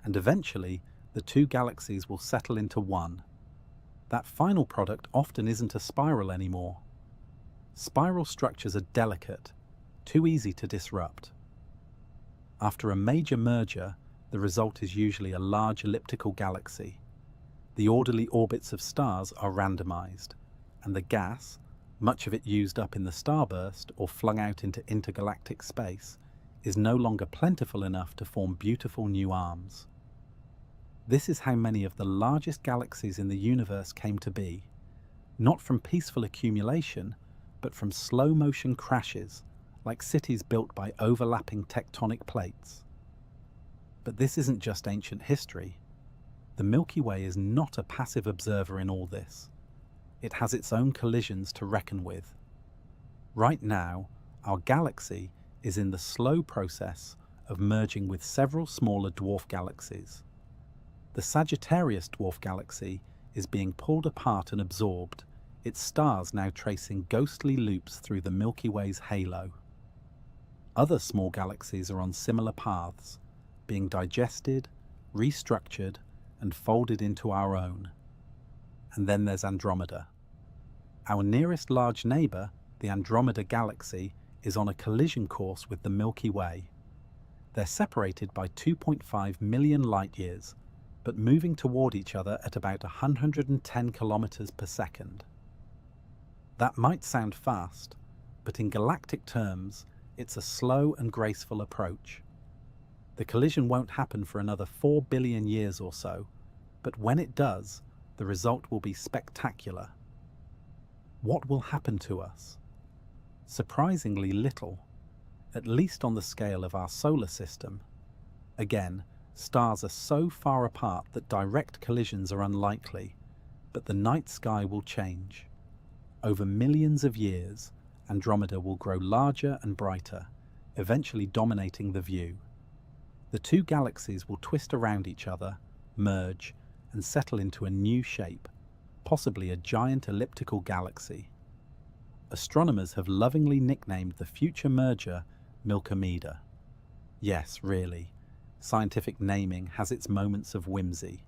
And eventually, the two galaxies will settle into one. That final product often isn't a spiral anymore. Spiral structures are delicate, too easy to disrupt. After a major merger, the result is usually a large elliptical galaxy. The orderly orbits of stars are randomized, and the gas, much of it used up in the starburst or flung out into intergalactic space, is no longer plentiful enough to form beautiful new arms. This is how many of the largest galaxies in the universe came to be, not from peaceful accumulation, but from slow-motion crashes, like cities built by overlapping tectonic plates. But this isn't just ancient history. The Milky Way is not a passive observer in all this. It has its own collisions to reckon with. Right now, our galaxy is in the slow process of merging with several smaller dwarf galaxies. The Sagittarius dwarf galaxy is being pulled apart and absorbed, its stars now tracing ghostly loops through the Milky Way's halo. Other small galaxies are on similar paths, being digested, restructured, and folded into our own. And then there's Andromeda. Our nearest large neighbor, the Andromeda Galaxy, is on a collision course with the Milky Way. They're separated by 2.5 million light-years, but moving toward each other at about 110 kilometers per second. That might sound fast, but in galactic terms, it's a slow and graceful approach. The collision won't happen for another 4 billion years or so, but when it does, the result will be spectacular. What will happen to us? Surprisingly little, at least on the scale of our solar system. Again, stars are so far apart that direct collisions are unlikely, but the night sky will change. Over millions of years, Andromeda will grow larger and brighter, eventually dominating the view. The two galaxies will twist around each other, merge, and settle into a new shape, possibly a giant elliptical galaxy. Astronomers have lovingly nicknamed the future merger Milkomeda. Yes, really, scientific naming has its moments of whimsy.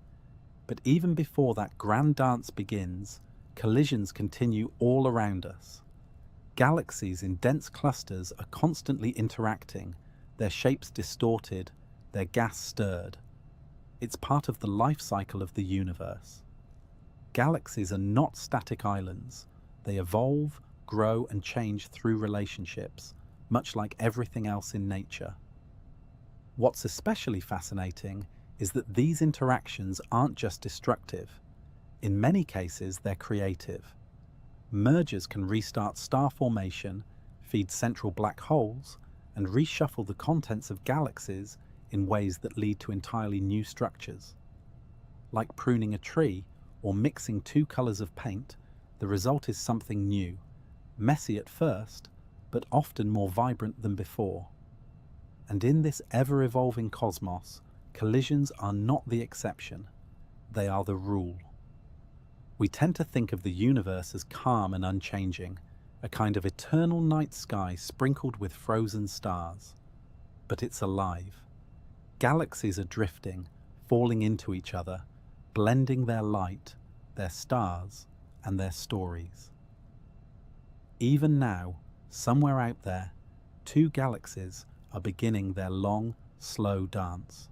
But even before that grand dance begins, collisions continue all around us. Galaxies in dense clusters are constantly interacting, their shapes distorted, their gas stirred. It's part of the life cycle of the universe. Galaxies are not static islands. They evolve, grow, and change through relationships, much like everything else in nature. What's especially fascinating is that these interactions aren't just destructive. In many cases, they're creative. Mergers can restart star formation, feed central black holes, and reshuffle the contents of galaxies in ways that lead to entirely new structures. Like pruning a tree or mixing two colors of paint, the result is something new, messy at first, but often more vibrant than before. And in this ever-evolving cosmos, collisions are not the exception. they are the rule. We tend to think of the universe as calm and unchanging, a kind of eternal night sky sprinkled with frozen stars. But it's alive. Galaxies are drifting, falling into each other, blending their light, their stars, and their stories. Even now, somewhere out there, two galaxies are beginning their long, slow dance.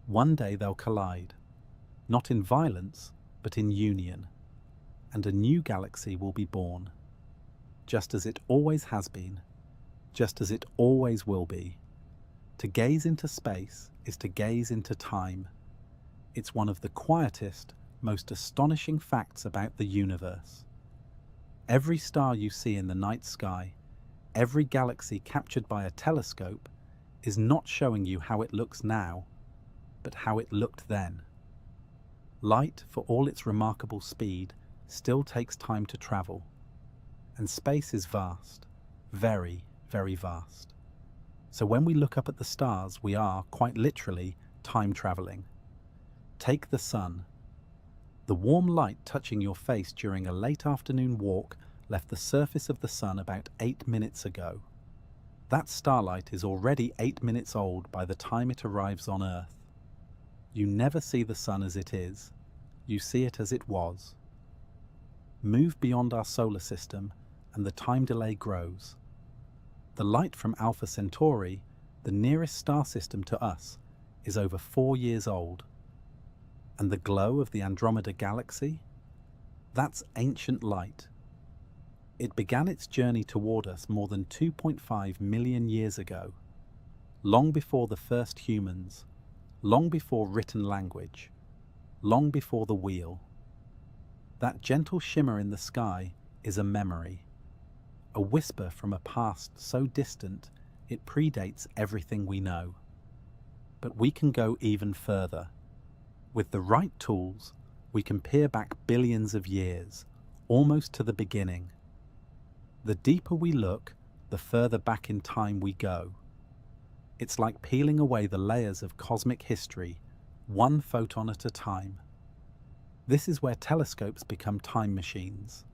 One day they'll collide, not in violence, but in union, and a new galaxy will be born, just as it always has been, just as it always will be. To gaze into space is to gaze into time. It's one of the quietest, most astonishing facts about the universe. Every star you see in the night sky, every galaxy captured by a telescope, is not showing you how it looks now, but how it looked then. Light, for all its remarkable speed, still takes time to travel. And space is vast, very, very vast. So when we look up at the stars, we are, quite literally, time traveling. Take the sun. The warm light touching your face during a late afternoon walk left the surface of the sun about 8 minutes ago. That starlight is already 8 minutes old by the time it arrives on Earth. You never see the sun as it is. You see it as it was. Move beyond our solar system and the time delay grows. The light from Alpha Centauri, the nearest star system to us, is over 4 years old. And the glow of the Andromeda Galaxy? That's ancient light. It began its journey toward us more than 2.5 million years ago, long before the first humans, long before written language, long before the wheel. That gentle shimmer in the sky is a memory, a whisper from a past so distant it predates everything we know. But we can go even further. With the right tools, we can peer back billions of years, almost to the beginning. The deeper we look, the further back in time we go. It's like peeling away the layers of cosmic history, one photon at a time. This is where telescopes become time machines.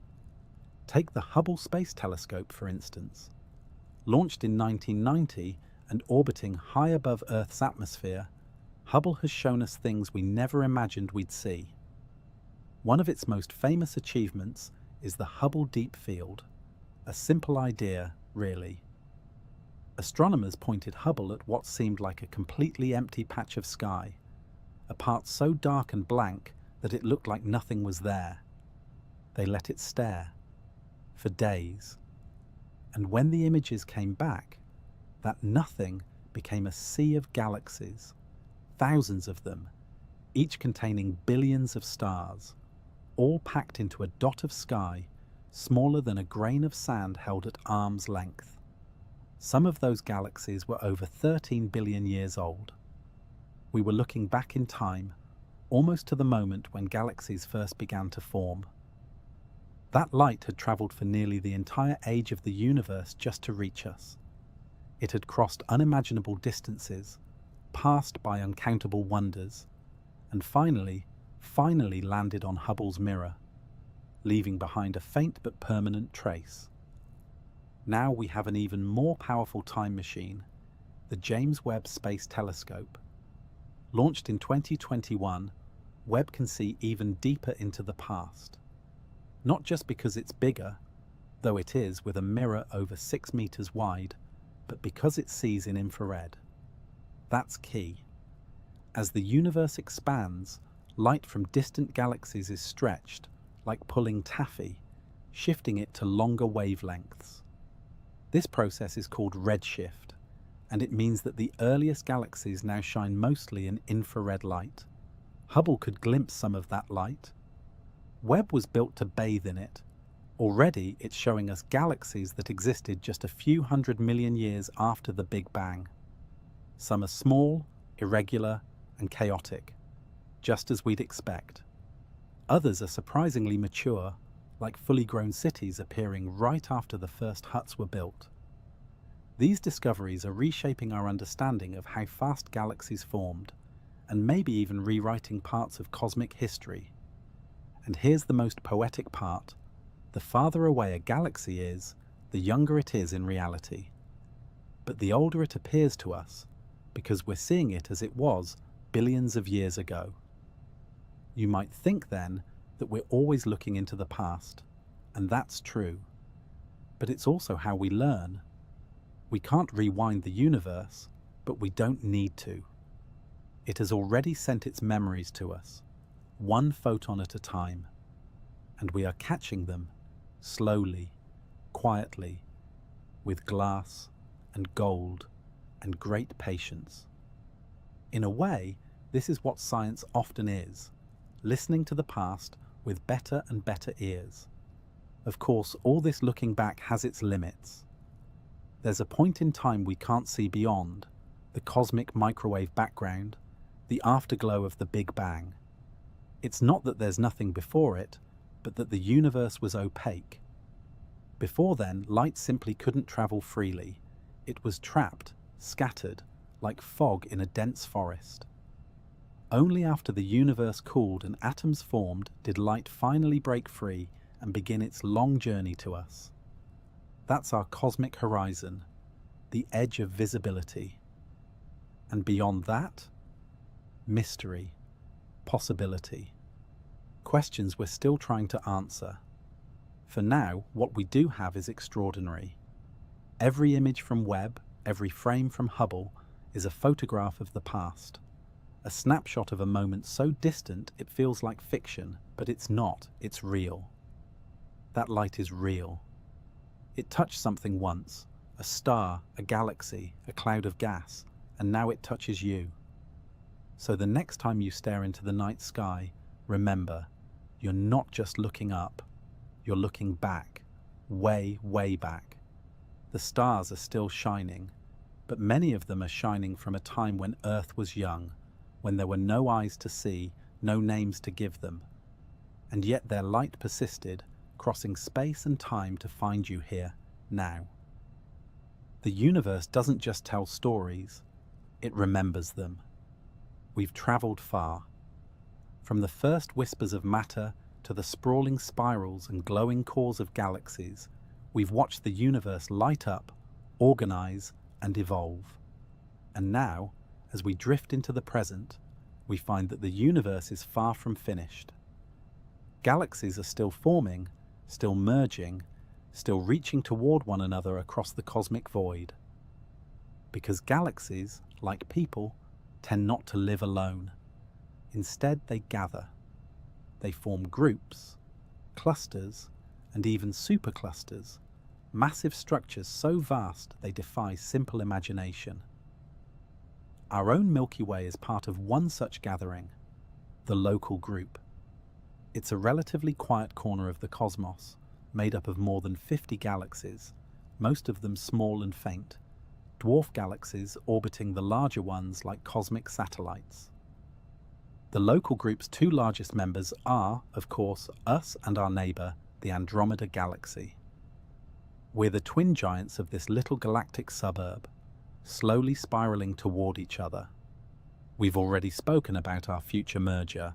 Take the Hubble Space Telescope, for instance. Launched in 1990 and orbiting high above Earth's atmosphere, Hubble has shown us things we never imagined we'd see. One of its most famous achievements is the Hubble Deep Field. A simple idea, really. Astronomers pointed Hubble at what seemed like a completely empty patch of sky, a part so dark and blank that it looked like nothing was there. They let it stare, for days. And when the images came back, that nothing became a sea of galaxies, thousands of them, each containing billions of stars, all packed into a dot of sky smaller than a grain of sand held at arm's length. Some of those galaxies were over 13 billion years old. We were looking back in time, almost to the moment when galaxies first began to form. That light had travelled for nearly the entire age of the universe just to reach us. It had crossed unimaginable distances, passed by uncountable wonders, and finally landed on Hubble's mirror, leaving behind a faint but permanent trace. Now we have an even more powerful time machine, the James Webb Space Telescope. Launched in 2021, Webb can see even deeper into the past. Not just because it's bigger, though it is with a mirror over 6 meters wide, but because it sees in infrared. That's key. As the universe expands, light from distant galaxies is stretched, like pulling taffy, shifting it to longer wavelengths. This process is called redshift, and it means that the earliest galaxies now shine mostly in infrared light. Hubble could glimpse some of that light. Webb was built to bathe in it. Already it's showing us galaxies that existed just a few 100 million years after the Big Bang. Some are small, irregular, and chaotic, just as we'd expect. Others are surprisingly mature, like fully grown cities appearing right after the first huts were built. These discoveries are reshaping our understanding of how fast galaxies formed, and maybe even rewriting parts of cosmic history. And here's the most poetic part. The farther away a galaxy is, the younger it is in reality. But the older it appears to us, because we're seeing it as it was billions of years ago. You might think then that we're always looking into the past, and that's true. But it's also how we learn. We can't rewind the universe, but we don't need to. It has already sent its memories to us, one photon at a time, and we are catching them slowly, quietly, with glass and gold and great patience. In a way, this is what science often is, listening to the past with better and better ears. Of course, all this looking back has its limits. There's a point in time we can't see beyond, the cosmic microwave background, the afterglow of the Big Bang. It's not that there's nothing before it, but that the universe was opaque. Before then, light simply couldn't travel freely. It was trapped, scattered, like fog in a dense forest. Only after the universe cooled and atoms formed did light finally break free and begin its long journey to us. That's our cosmic horizon, the edge of visibility. And beyond that, mystery, possibility, questions we're still trying to answer. For now, what we do have is extraordinary. Every image from Webb, every frame from Hubble, is a photograph of the past. A snapshot of a moment so distant it feels like fiction, but it's not, it's real. That light is real. It touched something once, a star, a galaxy, a cloud of gas, and now it touches you. So the next time you stare into the night sky, remember, you're not just looking up, you're looking back, way, way back. The stars are still shining, but many of them are shining from a time when Earth was young, when there were no eyes to see, no names to give them. And yet their light persisted, crossing space and time to find you here, now. The universe doesn't just tell stories, it remembers them. We've traveled far. From the first whispers of matter to the sprawling spirals and glowing cores of galaxies, we've watched the universe light up, organize, and evolve. And now, as we drift into the present, we find that the universe is far from finished. Galaxies are still forming, still merging, still reaching toward one another across the cosmic void. Because galaxies, like people, tend not to live alone. Instead, they gather. They form groups, clusters, and even superclusters, massive structures so vast they defy simple imagination. Our own Milky Way is part of one such gathering, the local group. It's a relatively quiet corner of the cosmos, made up of more than 50 galaxies, most of them small and faint, dwarf galaxies orbiting the larger ones like cosmic satellites. The local group's two largest members are, of course, us and our neighbour, the Andromeda Galaxy. We're the twin giants of this little galactic suburb, slowly spiralling toward each other. We've already spoken about our future merger,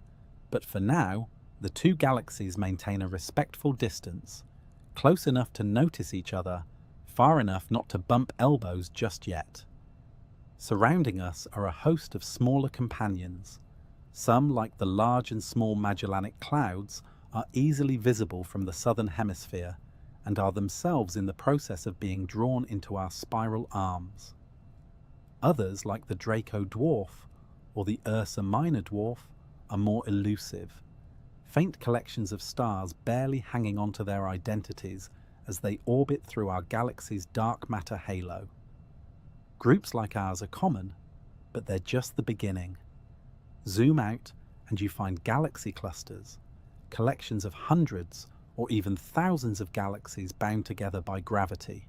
but for now, the two galaxies maintain a respectful distance, close enough to notice each other, far enough not to bump elbows just yet. Surrounding us are a host of smaller companions. Some, like the large and small Magellanic Clouds, are easily visible from the southern hemisphere and are themselves in the process of being drawn into our spiral arms. Others, like the Draco Dwarf or the Ursa Minor Dwarf, are more elusive, faint collections of stars barely hanging onto their identities as they orbit through our galaxy's dark matter halo. Groups like ours are common, but they're just the beginning. Zoom out and you find galaxy clusters, collections of hundreds or even thousands of galaxies bound together by gravity.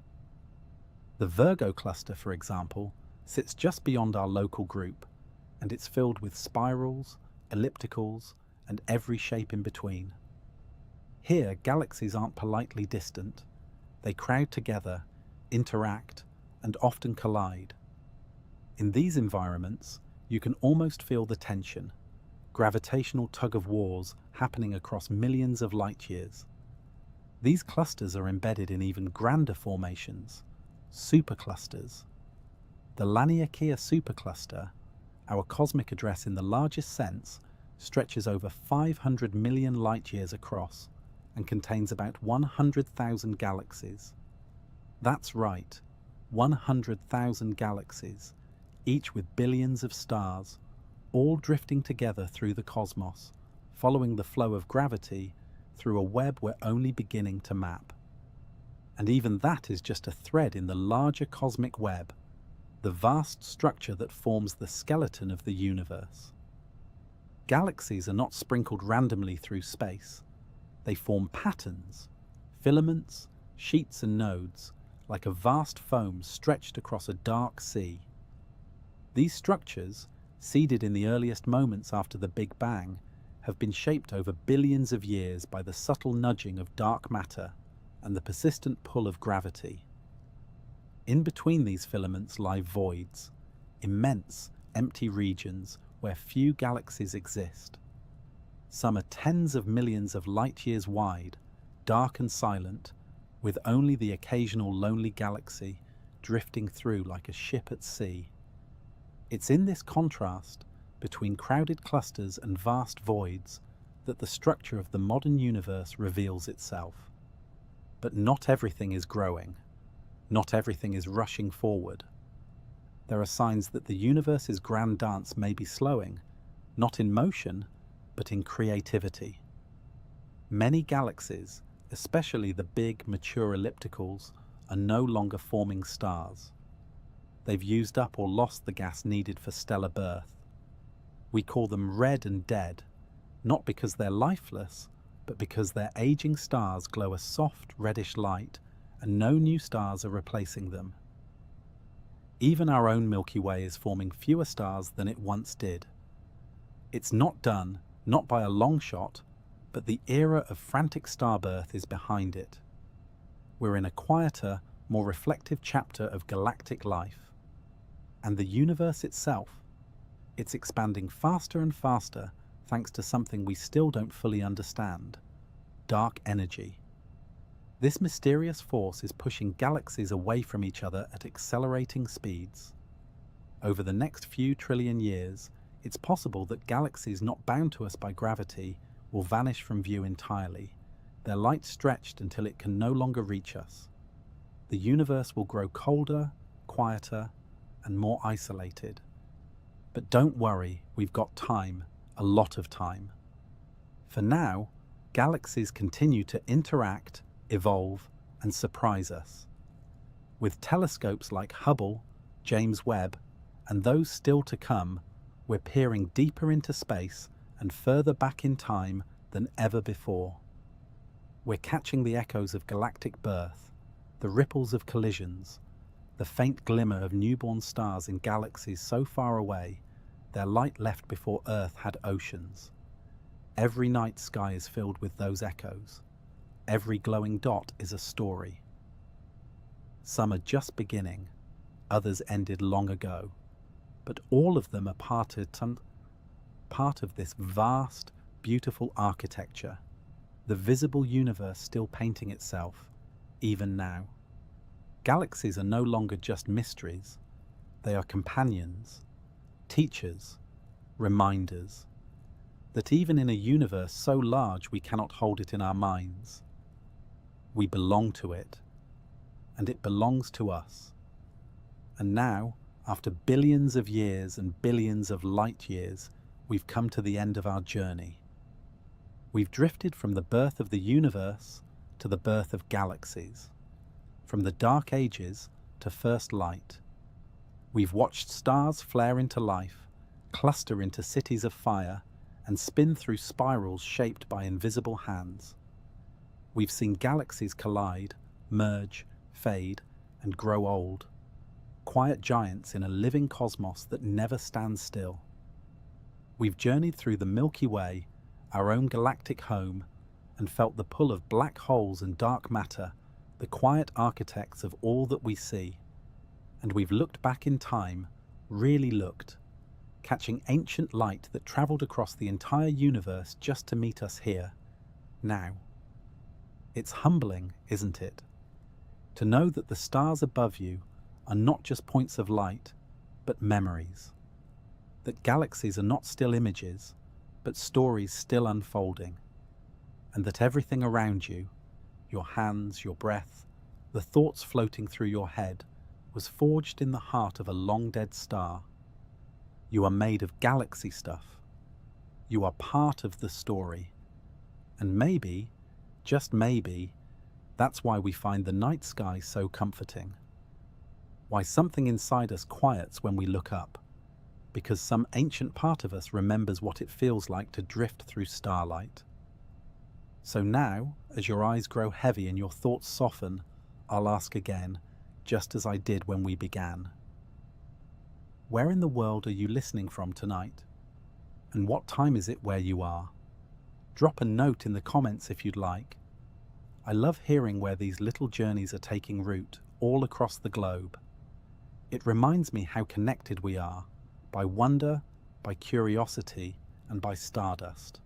The Virgo cluster, for example, sits just beyond our local group, and it's filled with spirals, ellipticals, and every shape in between. Here, galaxies aren't politely distant. They crowd together, interact, and often collide. In these environments, You can almost feel the tension, gravitational tug-of-wars happening across millions of light years. These clusters are embedded in even grander formations, superclusters. The Laniakea supercluster, our cosmic address in the largest sense, stretches over 500 million light-years across and contains about 100,000 galaxies. That's right, 100,000 galaxies, each with billions of stars, all drifting together through the cosmos, following the flow of gravity through a web we're only beginning to map. And even that is just a thread in the larger cosmic web, the vast structure that forms the skeleton of the universe. Galaxies are not sprinkled randomly through space. They form patterns, filaments, sheets and nodes, like a vast foam stretched across a dark sea. These structures, seeded in the earliest moments after the Big Bang, have been shaped over billions of years by the subtle nudging of dark matter and the persistent pull of gravity. In between these filaments lie voids, immense, empty regions where few galaxies exist. Some are tens of millions of light-years wide, dark and silent, with only the occasional lonely galaxy drifting through like a ship at sea. It's in this contrast between crowded clusters and vast voids that the structure of the modern universe reveals itself. But not everything is growing. Not everything is rushing forward. There are signs that the universe's grand dance may be slowing, not in motion, but in creativity. Many galaxies, especially the big, mature ellipticals, are no longer forming stars. They've used up or lost the gas needed for stellar birth. We call them red and dead, not because they're lifeless, but because their aging stars glow a soft reddish light and no new stars are replacing them. Even our own Milky Way is forming fewer stars than it once did. It's not done, not by a long shot, but the era of frantic starbirth is behind it. We're in a quieter, more reflective chapter of galactic life. And the universe itself, it's expanding faster and faster thanks to something we still don't fully understand: dark energy. This mysterious force is pushing galaxies away from each other at accelerating speeds. Over the next few trillion years, it's possible that galaxies not bound to us by gravity will vanish from view entirely, their light stretched until it can no longer reach us. The universe will grow colder, quieter, and more isolated. But don't worry, we've got time, a lot of time. For now, galaxies continue to interact, evolve, and surprise us. With telescopes like Hubble, James Webb, and those still to come, we're peering deeper into space and further back in time than ever before. We're catching the echoes of galactic birth, the ripples of collisions, the faint glimmer of newborn stars in galaxies so far away, their light left before Earth had oceans. Every night sky is filled with those echoes. Every glowing dot is a story. Some are just beginning, others ended long ago, but all of them are part of this vast, beautiful architecture, the visible universe still painting itself, even now. Galaxies are no longer just mysteries. They are companions, teachers, reminders, that even in a universe so large we cannot hold it in our minds, we belong to it, and it belongs to us. And now, after billions of years and billions of light years, we've come to the end of our journey. We've drifted from the birth of the universe to the birth of galaxies, from the dark ages to first light. We've watched stars flare into life, cluster into cities of fire, and spin through spirals shaped by invisible hands. We've seen galaxies collide, merge, fade, and grow old, quiet giants in a living cosmos that never stands still. We've journeyed through the Milky Way, our own galactic home, and felt the pull of black holes and dark matter, the quiet architects of all that we see. And we've looked back in time, really looked, catching ancient light that traveled across the entire universe just to meet us here, now. It's humbling, isn't it? To know that the stars above you are not just points of light, but memories. That galaxies are not still images, but stories still unfolding. And that everything around you, your hands, your breath, the thoughts floating through your head, was forged in the heart of a long-dead star. You are made of galaxy stuff. You are part of the story. And maybe, just maybe, that's why we find the night sky so comforting. Why something inside us quiets when we look up. Because some ancient part of us remembers what it feels like to drift through starlight. So now, as your eyes grow heavy and your thoughts soften, I'll ask again, just as I did when we began. Where in the world are you listening from tonight? And what time is it where you are? Drop a note in the comments if you'd like. I love hearing where these little journeys are taking root all across the globe. It reminds me how connected we are, by wonder, by curiosity, and by stardust.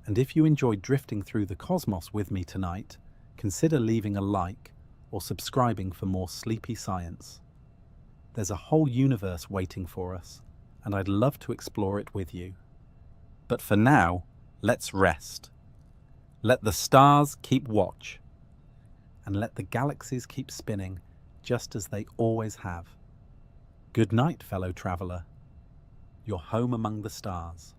And if you enjoyed drifting through the cosmos with me tonight, consider leaving a like or subscribing for more sleepy science. There's a whole universe waiting for us, and I'd love to explore it with you. But for now, let's rest. Let the stars keep watch, and let the galaxies keep spinning just as they always have. Good night, fellow traveler. You're home among the stars.